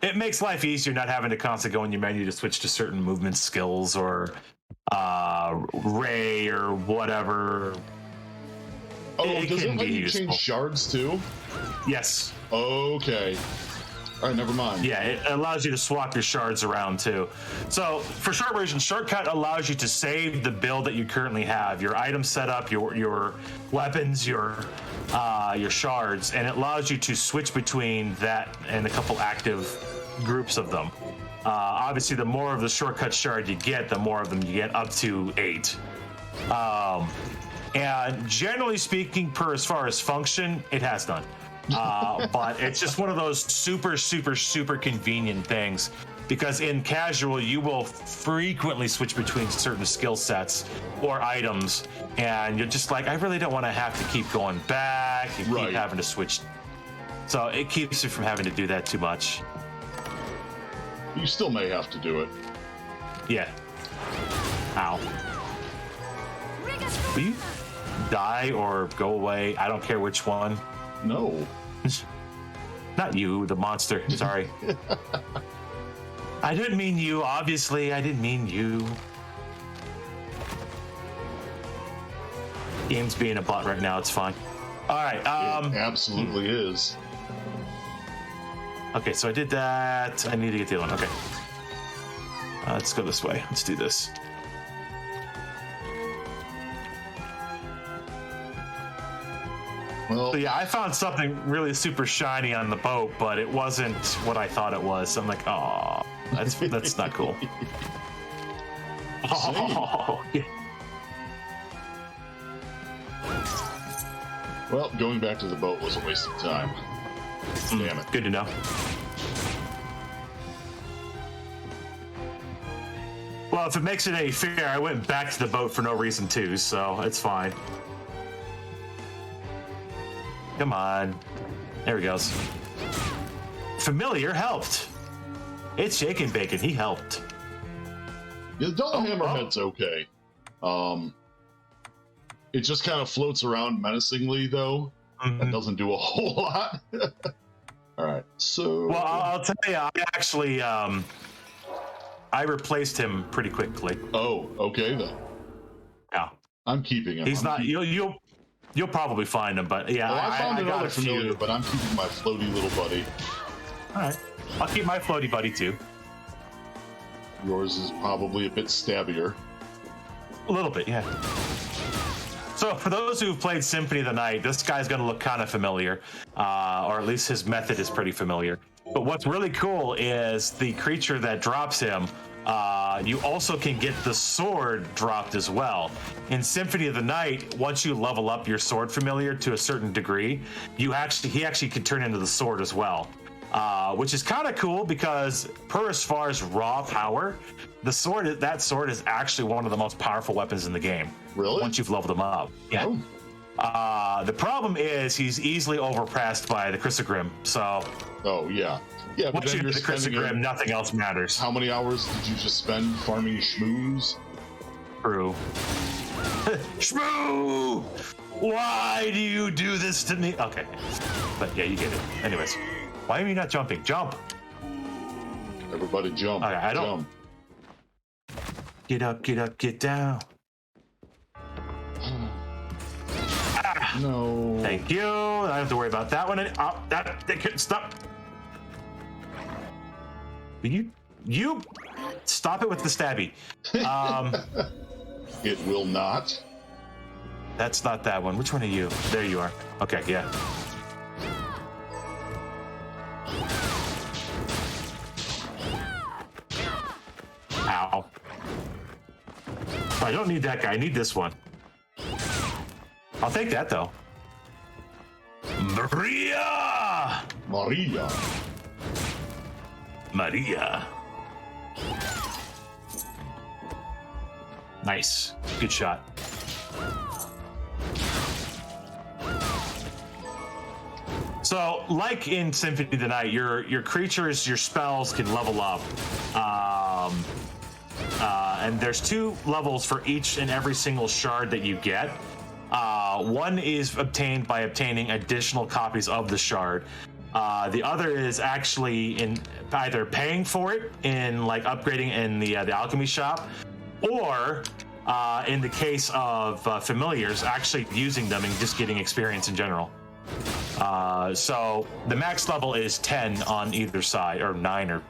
It makes life easier not having to constantly go in your menu to switch to certain movement skills or ray or whatever. Oh, does it let you change shards too? Yes. Okay. All right, never mind. Yeah, it allows you to swap your shards around too. So for short version, shortcut allows you to save the build that you currently have, your item setup, your weapons, your shards, and it allows you to switch between that and a couple active groups of them. Obviously, the more of the shortcut shard you get, the more of them you get, up to 8. And generally speaking, as far as function, it has none. But it's just one of those super, super, super convenient things, because in casual, you will frequently switch between certain skill sets or items, and you're just like, I really don't want to have to keep going back and keep having to switch. So it keeps you from having to do that too much. You still may have to do it. Yeah. Ow. Will you die or go away? I don't care which one. No. Not you, the monster. Sorry. I didn't mean you, obviously. I didn't mean you. Game's being a butt right now. It's fine. All right. It absolutely is. Okay, so I did that. I need to get the other one. Okay. Let's go this way. Let's do this. Well, So yeah, I found something really super shiny on the boat, but it wasn't what I thought it was. So I'm like, oh, that's not cool. Oh, yeah. Well, going back to the boat was a waste of time. Damn it. Good to know. Well, if it makes it any fair, I went back to the boat for no reason too, so it's fine. Come on. There he goes. Familiar helped. It's Shaken Bacon. He helped. The double hammerhead's okay. It just kind of floats around menacingly, though, and doesn't do a whole lot. All right, so... Well, I'll tell you, I actually, I replaced him pretty quickly. Oh, okay, then. Yeah. I'm keeping him. He's not... You'll probably find him, but yeah, well, I found another got a few. familiar, but I'm keeping my floaty little buddy. All right. I'll keep my floaty buddy, too. Yours is probably a bit stabbier. A little bit, yeah. So for those who've played Symphony of the Night, this guy's going to look kind of familiar, or at least his method is pretty familiar. But what's really cool is the creature that drops him, you also can get the sword dropped as well. In Symphony of the Night, once you level up your sword familiar to a certain degree, he actually can turn into the sword as well. Which is kind of cool because as far as raw power, that sword is actually one of the most powerful weapons in the game. Really? Once you've leveled him up. Yeah. Oh. The problem is he's easily overpressed by the Chrysogrim. So. Oh yeah. Yeah. But Once you then get the Chrysogrim, nothing else matters. How many hours did you just spend farming shmoos? True. Shmoo! Why do you do this to me? Okay. But yeah, you get it. Anyways. Why are you not jumping? Jump! Everybody jump. Okay, I don't. Jump. Get up, get up, get down. No. Thank you. I don't have to worry about that one. That couldn't stop. You stop it with the stabby. It will not. That's not that one. Which one are you? There you are. Okay, yeah. Ow. I don't need that guy. I need this one. I'll take that, though. Maria! Maria. Maria. Nice. Good shot. So, like in Symphony of the Night, your creatures, your spells can level up. And there's 2 levels for each and every single shard that you get. One is obtained by obtaining additional copies of the shard. The other is actually in either paying for it in like upgrading in the alchemy shop, or in the case of familiars, actually using them and just getting experience in general. So the max level is 10 on either side, or 9, or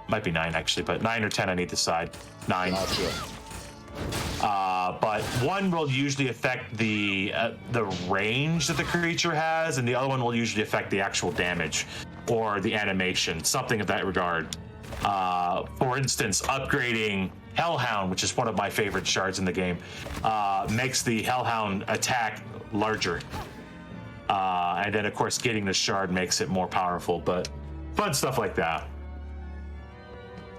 might be 9 actually, but 9 or 10 on either side. 9. Gotcha. But one will usually affect the range that the creature has, and the other one will usually affect the actual damage or the animation, something of that regard. For instance, upgrading Hellhound, which is one of my favorite shards in the game, makes the Hellhound attack larger. And then, of course, getting the shard makes it more powerful, but fun stuff like that.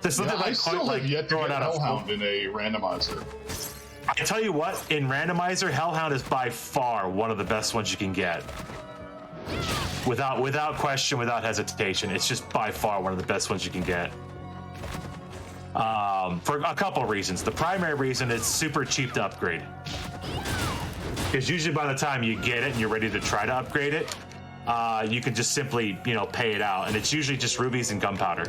I still have yet to get Hellhound in a randomizer. I tell you what, in randomizer, Hellhound is by far one of the best ones you can get. Without question, without hesitation, it's just by far one of the best ones you can get. For a couple of reasons. The primary reason is super cheap to upgrade. Because usually by the time you get it and you're ready to try to upgrade it, you can just simply, pay it out, and it's usually just rubies and gunpowder.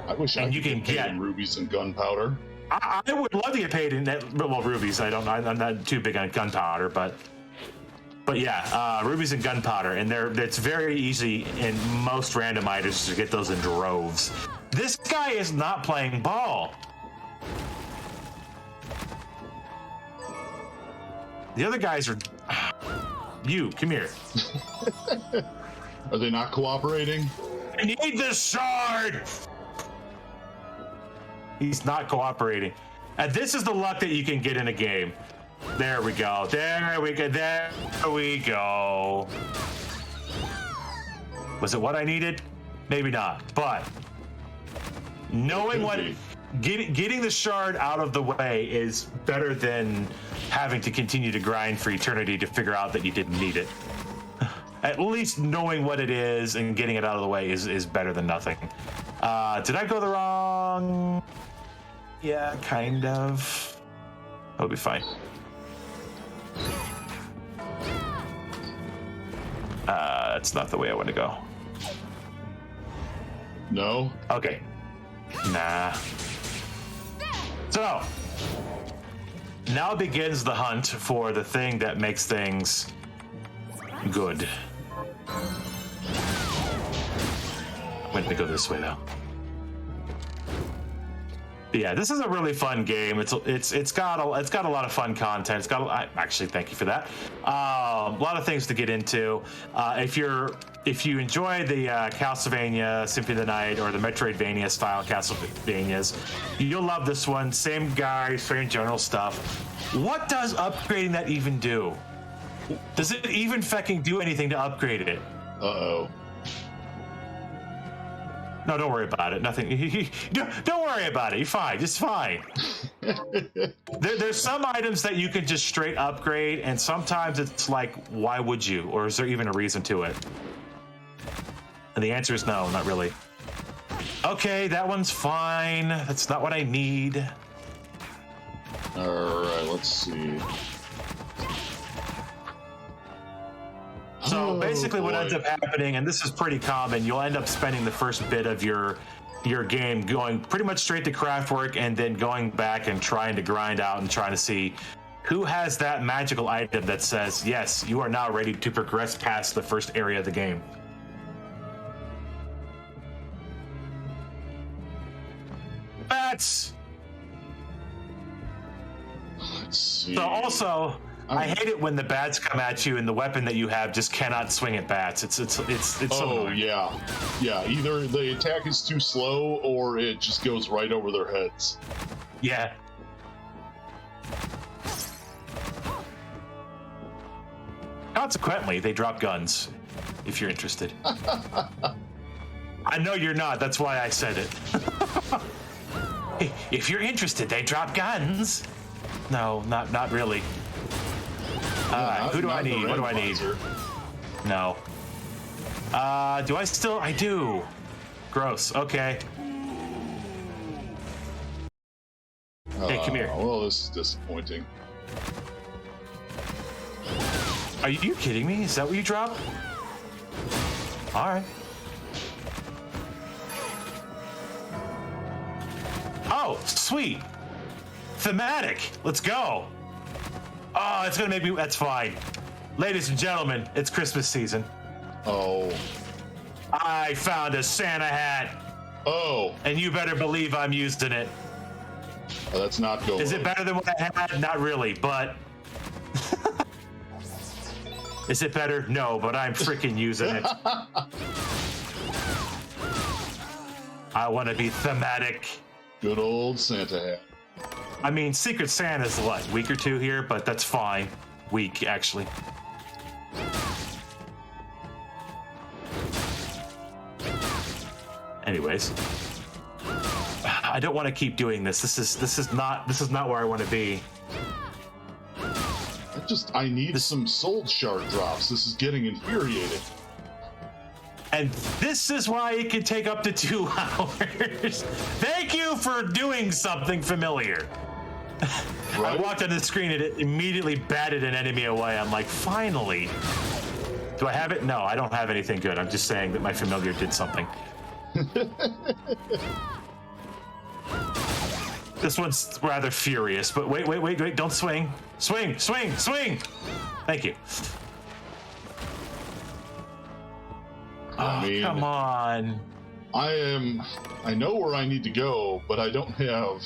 I wish I could get paid in rubies and gunpowder. I would love to get paid in that. Well, rubies. I'm not too big on gunpowder, but yeah, rubies and gunpowder, and it's very easy in most randomizers to get those in droves. This guy is not playing ball. The other guys are. You come here. Are they not cooperating? I need the shard. He's not cooperating. And this is the luck that you can get in a game. There we go. There we go. There we go. Was it what I needed? Maybe not. But knowing what getting the shard out of the way is better than having to continue to grind for eternity to figure out that you didn't need it. At least knowing what it is and getting it out of the way is better than nothing. Did I go the wrong? Yeah, kind of. That'll be fine. That's not the way I want to go. No? Okay. Nah. So, now begins the hunt for the thing that makes things good. I'm going to go this way, though. Yeah, this is a really fun game. It's got a lot of fun content. Actually, thank you for that. A lot of things to get into. If you enjoy the Castlevania Symphony of the Night or the Metroidvania style Castlevanias, you'll love this one. Same guy, same general stuff. What does upgrading that even do? Does it even fucking do anything to upgrade it? Uh-oh. No, don't worry about it. Nothing. Don't worry about it. You're fine. It's fine. There's some items that you can just straight upgrade, and sometimes it's like, why would you? Or is there even a reason to it? And the answer is no, not really. Okay, that one's fine. That's not what I need. All right, let's see. So basically what boy. ends up happening, and this is pretty common, you'll end up spending the first bit of your game going pretty much straight to craft work and then going back and trying to grind out and trying to see who has that magical item that says, yes, you are now ready to progress past the first area of the game. Bats! Let's see. So also, I hate it when the bats come at you and the weapon that you have just cannot swing at bats. It's so Oh, annoying. yeah. Either the attack is too slow or it just goes right over their heads. Yeah. Consequently, they drop guns, if you're interested. I know you're not, that's why I said it. Hey, if you're interested, they drop guns. No, not really. Who do I need? What do I need? No. Do I still? I do. Gross. Okay. Hey, come here. Well, this is disappointing. Are you kidding me? Is that what you drop? All right. Oh, sweet. Thematic. Let's go. Oh, it's gonna make me. That's fine. Ladies and gentlemen, it's Christmas season. Oh. I found a Santa hat, Oh. and you better believe I'm using it. Oh, that's not good. Is it better than what I had? Not really, but. Is it better? No, but I'm freaking using it. I want to be thematic. Good old Santa hat. I mean, Secret Santa's what, week or two here, but that's fine. Week, actually. Anyways, I don't want to keep doing this. This is not where I want to be. I need some soul shard drops. This is getting infuriating. And this is why it can take up to 2 hours. Thank you for doing something familiar. Right? I walked on the screen and it immediately batted an enemy away. I'm like, finally. Do I have it? No, I don't have anything good. I'm just saying that my familiar did something. This one's rather furious, but wait, don't swing. Swing. Thank you. I mean, come on. I know where I need to go, but I don't have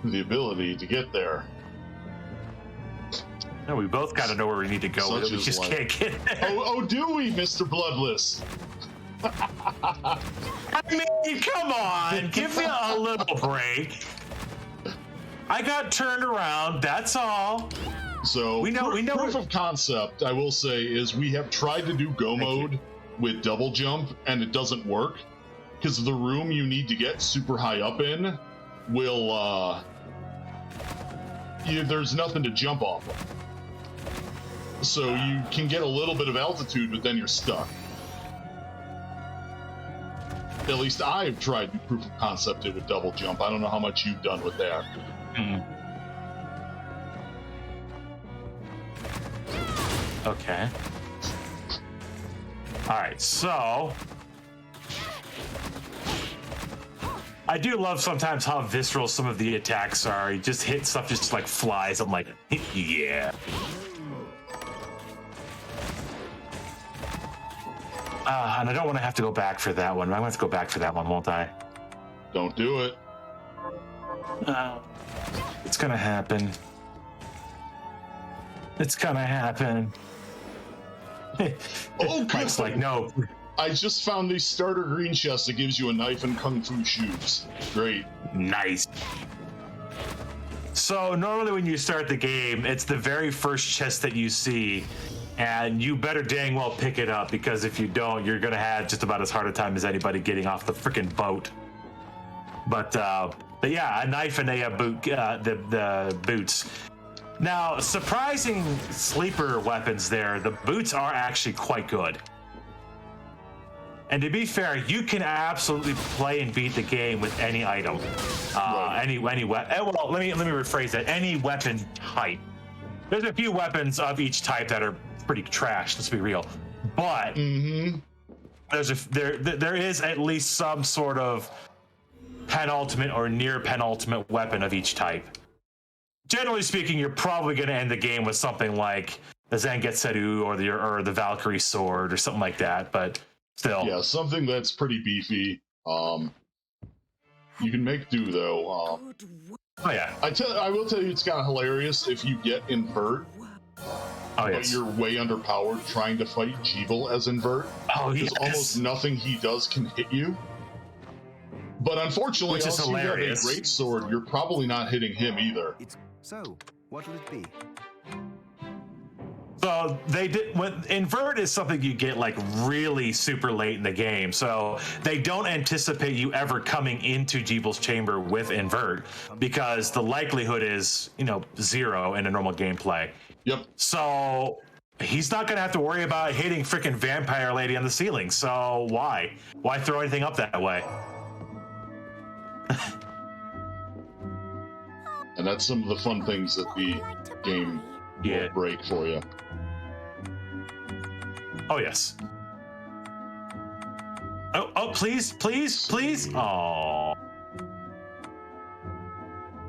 the ability to get there. No, we both got to know where we need to go. Such We is just life. can't get there. Oh, do we, Mr. Bloodless? I mean, come on. Give me a little break. I got turned around. That's all. So, we know proof of concept, I will say, is we have tried to do go mode with double jump, and it doesn't work. Because the room you need to get super high up in will, there's nothing to jump off of. So you can get a little bit of altitude, but then you're stuck. At least I've tried to proof of concept it with double jump. I don't know how much you've done with that. Okay. All right, so I do love sometimes how visceral some of the attacks are. You just hit stuff just like flies. I'm like, yeah. And I don't want to have to go back for that one. I'm going to have to go back for that one, won't I? Don't do it. It's gonna happen. It's gonna happen. Oh, Mike's like, no. I just found the starter green chest that gives you a knife and kung fu shoes. Great. Nice. So normally when you start the game, it's the very first chest that you see, and you better dang well pick it up, because if you don't, you're gonna have just about as hard a time as anybody getting off the freaking boat. But yeah, a knife and a boot, the boots. Now, surprising sleeper weapons there. The boots are actually quite good. And to be fair, you can absolutely play and beat the game with any item, any weapon. Well, let me rephrase that. Any weapon type. There's a few weapons of each type that are pretty trash. Let's be real. But there is at least some sort of penultimate or near penultimate weapon of each type. Generally speaking, you're probably going to end the game with something like the Zangetsu or the Valkyrie sword or something like that. But still, yeah, something that's pretty beefy. You can make do though. Oh yeah, I will tell you, it's kind of hilarious if you get invert. But you're way underpowered trying to fight Jeeble as invert. Oh yes. Because almost nothing he does can hit you. But unfortunately, unless you have a great sword, you're probably not hitting him either. So, what'll it be? So invert is something you get like really super late in the game. So they don't anticipate you ever coming into Jeeble's chamber with invert, because the likelihood is, 0 in a normal gameplay. Yep. So he's not gonna have to worry about hitting freaking vampire lady on the ceiling. So why throw anything up that way? And that's some of the fun things that the game will break for you. Oh, yes. Oh, please. Oh.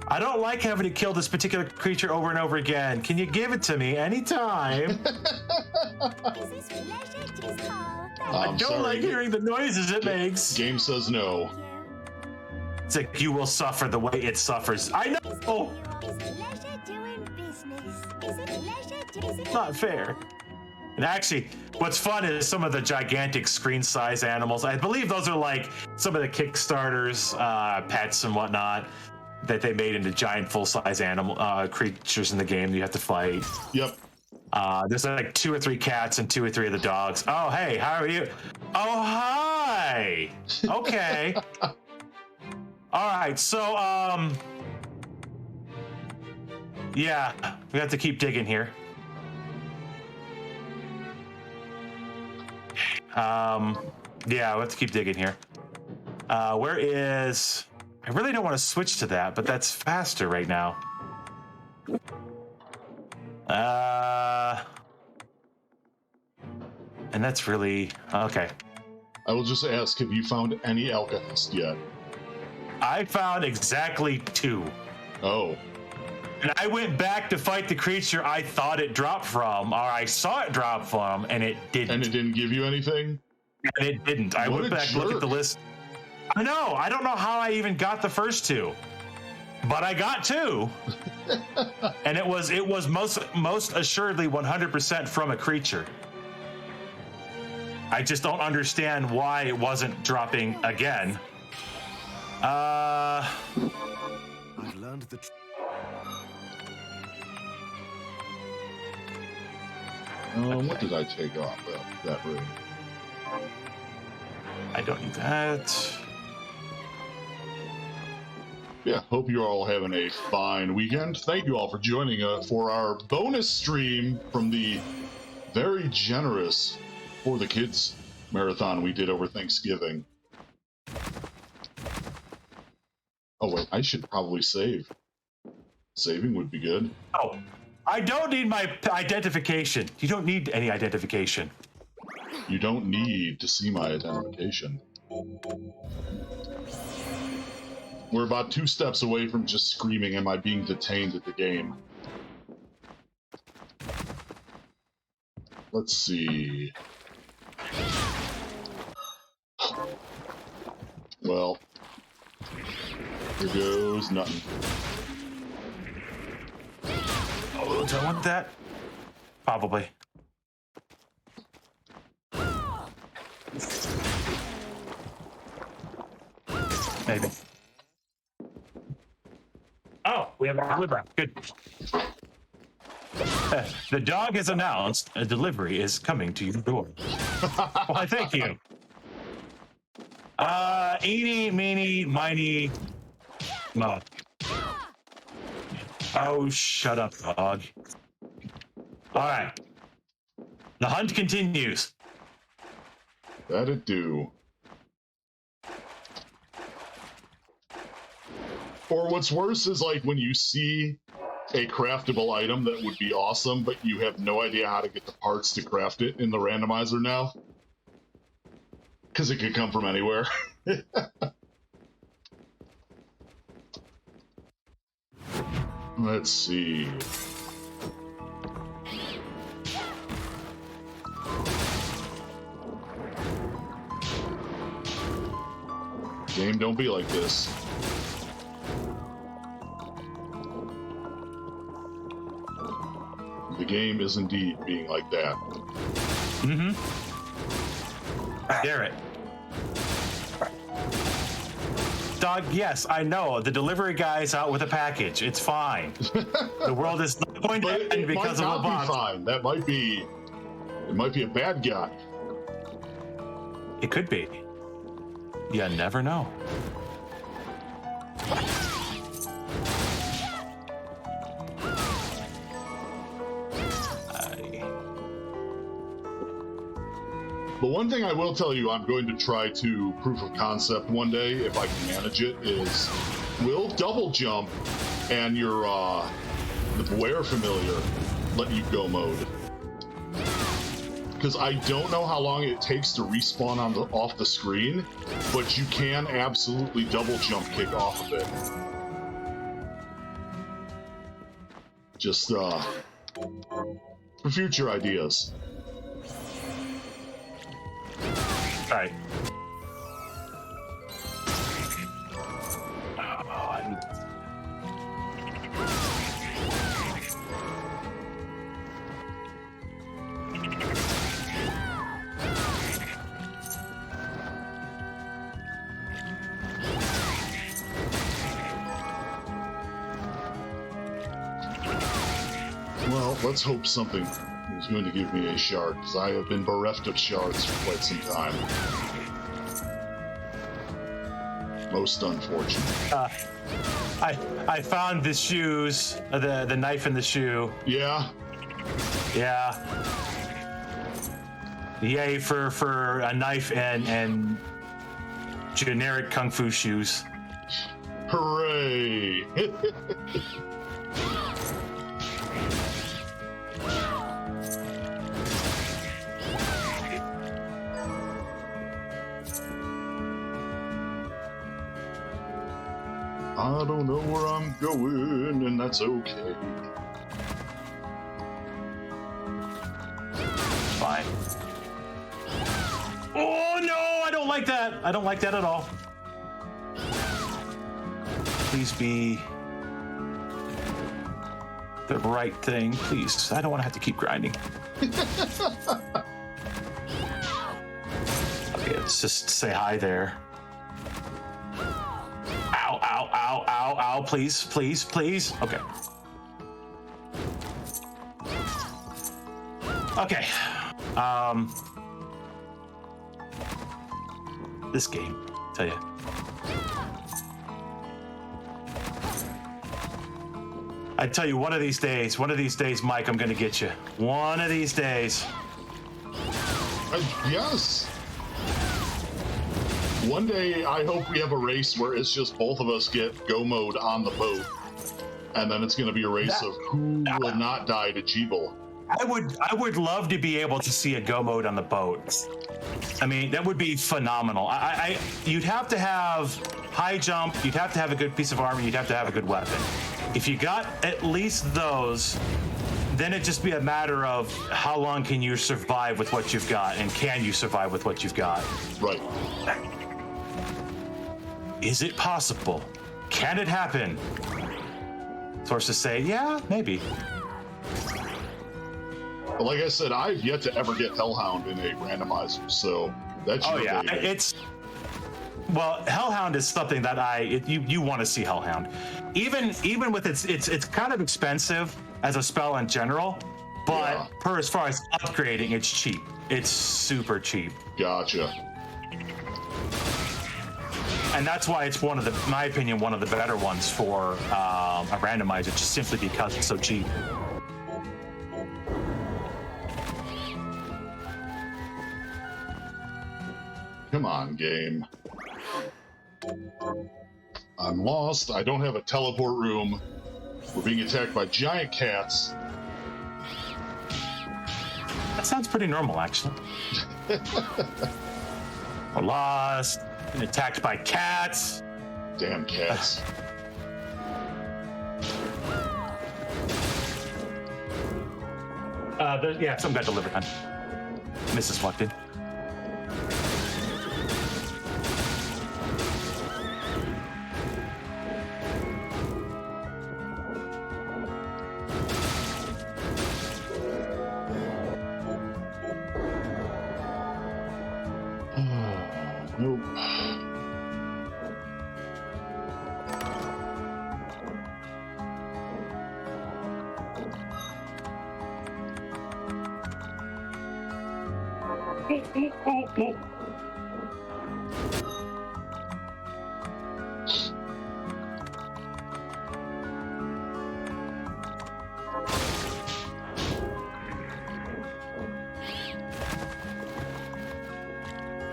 I don't like having to kill this particular creature over and over again. Can you give it to me anytime? I don't like hearing the noises it makes. Game says no. It's like, you will suffer the way it suffers. I know! Not fair. And actually, what's fun is some of the gigantic screen size animals. I believe those are like some of the Kickstarters, pets and whatnot, that they made into giant full-size animal creatures in the game that you have to fight. Yep. There's like 2 or 3 cats and 2 or 3 of the dogs. Oh, hey, how are you? Oh, hi! Okay. All right, so, yeah, we have to keep digging here. Yeah, we have to keep digging here. Where is... I really don't want to switch to that, but that's faster right now. And that's really... Okay. I will just ask, have you found any alchemist yet? I found exactly 2. Oh. And I went back to fight the creature I thought it dropped from, or I saw it drop from, and it didn't. And it didn't give you anything? And it didn't. I went back and looked at the list. I know. I don't know how I even got the first 2. But I got 2. And it was most assuredly 100% from a creature. I just don't understand why it wasn't dropping again. I've learned the What did I take off that room? I don't need that. Yeah, hope you're all having a fine weekend. Thank you all for joining for our bonus stream from the very generous For the Kids marathon we did over Thanksgiving. Oh wait, I should probably save. Saving would be good. Oh, I don't need my identification. You don't need any identification. You don't need to see my identification. We're about 2 steps away from just screaming, "Am I being detained at the game?" Let's see. Well, Here goes nothing. Oh, do I want that? Probably. Maybe. Oh, we have a delivery. Good. The dog has announced a delivery is coming to your door. Why, thank you. Eeny, meeny, miny, mo. Oh, shut up, dog. All right. The hunt continues. That it do. Or what's worse is like when you see a craftable item that would be awesome, but you have no idea how to get the parts to craft it in the randomizer now. Because it could come from anywhere. Let's see. Game, don't be like this. The game is indeed being like that. Mm-hmm. Dare it. Dog, yes, I know. The delivery guy's out with a package. It's fine. The world is not going to end because of a box. Fine. That might be. It might be a bad guy. It could be. You never know. The one thing I will tell you I'm going to try to proof of concept one day, if I can manage it, is will double jump and your the Beware familiar let you go mode. Because I don't know how long it takes to respawn on off the screen, but you can absolutely double jump kick off of it. Just for future ideas. All right. Well, let's hope something is going to give me a shard, because I have been bereft of shards for quite some time. Most unfortunate. I found the shoes, the knife in the shoe. Yeah. Yeah. Yay for a knife and generic kung fu shoes. Hooray! I don't know where I'm going, and that's okay. Fine. Oh no, I don't like that. I don't like that at all. Please be the right thing, please. I don't want to have to keep grinding. Okay, let's just say hi there. Ow, ow, ow, ow, ow, please, please, please. Okay. Okay. This game, tell you. I tell you, one of these days, Mike, I'm gonna get you. One of these days. Yes. One day, I hope we have a race where it's just both of us get go mode on the boat, and then it's going to be a race of who will not die to Jeeble. I would love to be able to see a go mode on the boat. I mean, that would be phenomenal. You'd have to have high jump. You'd have to have a good piece of armor. You'd have to have a good weapon. If you got at least those, then it'd just be a matter of how long can you survive with what you've got, and can you survive with what you've got? Right. Is it possible Can it happen? Sources say, yeah, maybe. But like I said, I've yet to ever get Hellhound in a randomizer, so that's your baby. It's well, Hellhound is something that you want to see Hellhound, even with it's kind of expensive as a spell in general, but as far as upgrading, it's cheap. It's super cheap. Gotcha. And that's why it's one of the, in my opinion, one of the better ones for a randomizer, just simply because it's so cheap. Come on, game. I'm lost. I don't have a teleport room. We're being attacked by giant cats. That sounds pretty normal, actually. We're lost. Been attacked by cats. Damn cats. Yeah, some guy delivered on. Mrs. walked in. Nope.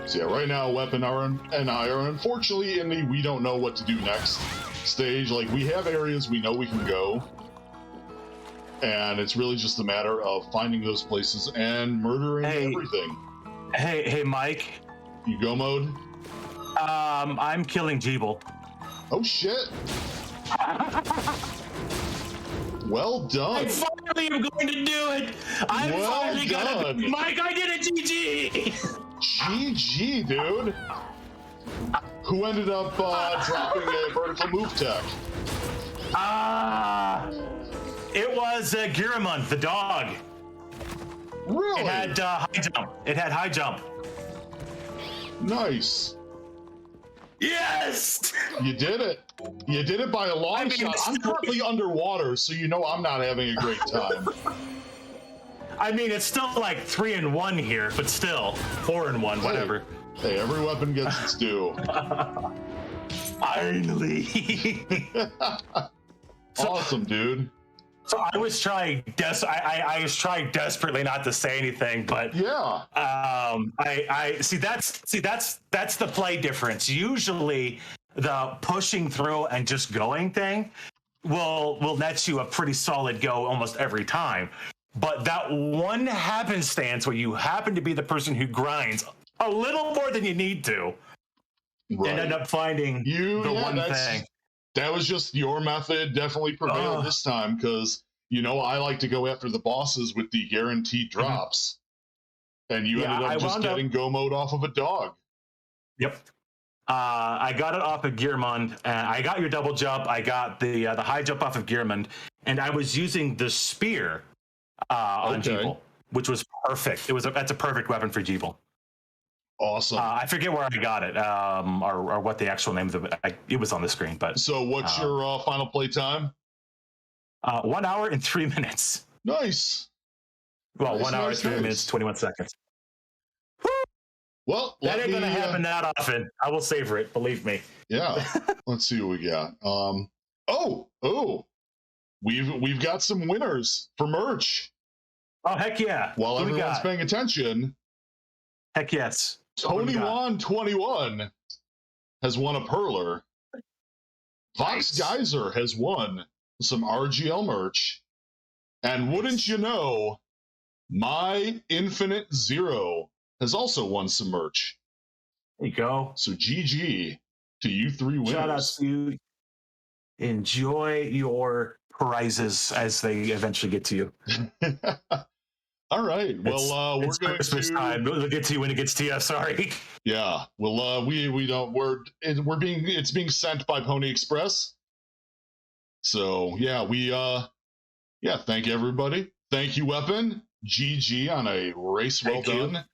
So yeah, right now, Wepen and I are unfortunately in the we don't know what to do next stage. Like, we have areas we know we can go, and it's really just a matter of finding those places and murdering everything. Hey, Mike. You go mode? I'm killing Jeeble. Oh shit! Well done. I finally am going to do it. I finally got it. Mike, I did it. GG. GG, dude. Who ended up dropping a vertical move tech? It was Giramund, the dog. Really? It had high jump. It had high jump. Nice. Yes! You did it. You did it by a long shot. I'm currently underwater, so you know I'm not having a great time. I mean, it's still like 3-1 here, but still 4-1, whatever. Hey, every weapon gets its due. Finally. Awesome, dude. So I was trying I was trying desperately not to say anything, but yeah. I see that's the play difference. Usually the pushing through and just going thing will net you a pretty solid go almost every time. But that one happenstance where you happen to be the person who grinds a little more than you need to, and end up finding the one thing. That was just your method. Definitely prevailed this time because, you know, I like to go after the bosses with the guaranteed drops. And you ended up just getting go mode off of a dog. Yep. I got it off of Giramund. I got your double jump. I got the high jump off of Giramund. And I was using the spear on Jeeble, which was perfect. That's a perfect weapon for Jeeble. Awesome. I forget where I got it, or what the actual name of it. It was on the screen. But so, what's your final play time? 1 hour and 3 minutes. Nice. Well, nice, 1 hour, 3 minutes, 21 seconds. Woo! Well, that ain't gonna happen that often. I will savor it. Believe me. Yeah. Let's see what we got. We've got some winners for merch. Oh heck yeah! While everyone's paying attention. Heck yes. Tony121 has won a Perler. Vox Geyser has won some RGL merch. And wouldn't you know, My Infinite Zero has also won some merch. There you go. So GG to you three winners. Shout out to you. Enjoy your prizes as they eventually get to you. All right. Well, we're It's going Christmas to. time. We'll get to you when it gets to you. Sorry. Yeah. Well, we don't. It's being sent by Pony Express. So yeah, yeah. Thank you, everybody. Thank you, Wepen. GG on a race well Thank you. done.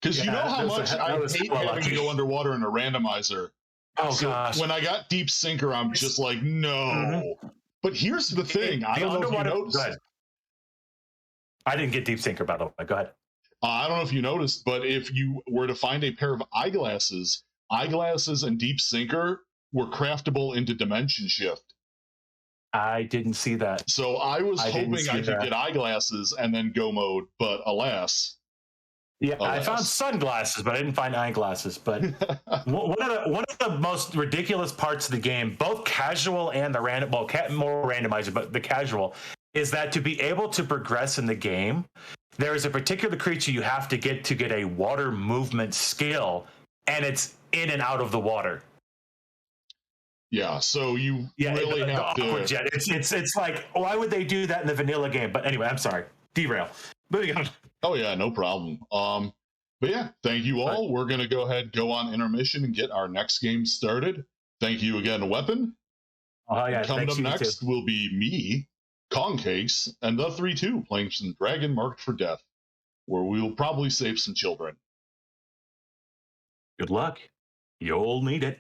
Because you know Yeah, how much I hate having lucky. to go underwater in a randomizer. Oh So gosh. when I got Deep Sinker, I'm just like, no. Mhm. But here's the thing. I don't know if you noticed. Go ahead. I didn't get Deep Sinker, by the way. Go ahead. I don't know if you noticed, but if you were to find a pair of eyeglasses and Deep Sinker were craftable into Dimension Shift. I didn't see that. So I was hoping I could get eyeglasses and then go mode, but alas. Yeah, I found sunglasses, but I didn't find eyeglasses. But one of the most ridiculous parts of the game, both casual and the random, well, more randomizer, but the casual, is that to be able to progress in the game, there is a particular creature you have to get a water movement skill, and it's in and out of the water. Yeah, so you really have to. Jet. It's like, why would they do that in the vanilla game? But anyway, I'm sorry. Derail. Moving on. Oh yeah, no problem. But yeah, thank you all. We're gonna go ahead, go on intermission, and get our next game started. Thank you again, Wepen. Oh yeah. Coming up next will be me, Concakes, and the 3-2 playing some Dragon Marked for Death, where we will probably save some children. Good luck. You'll need it.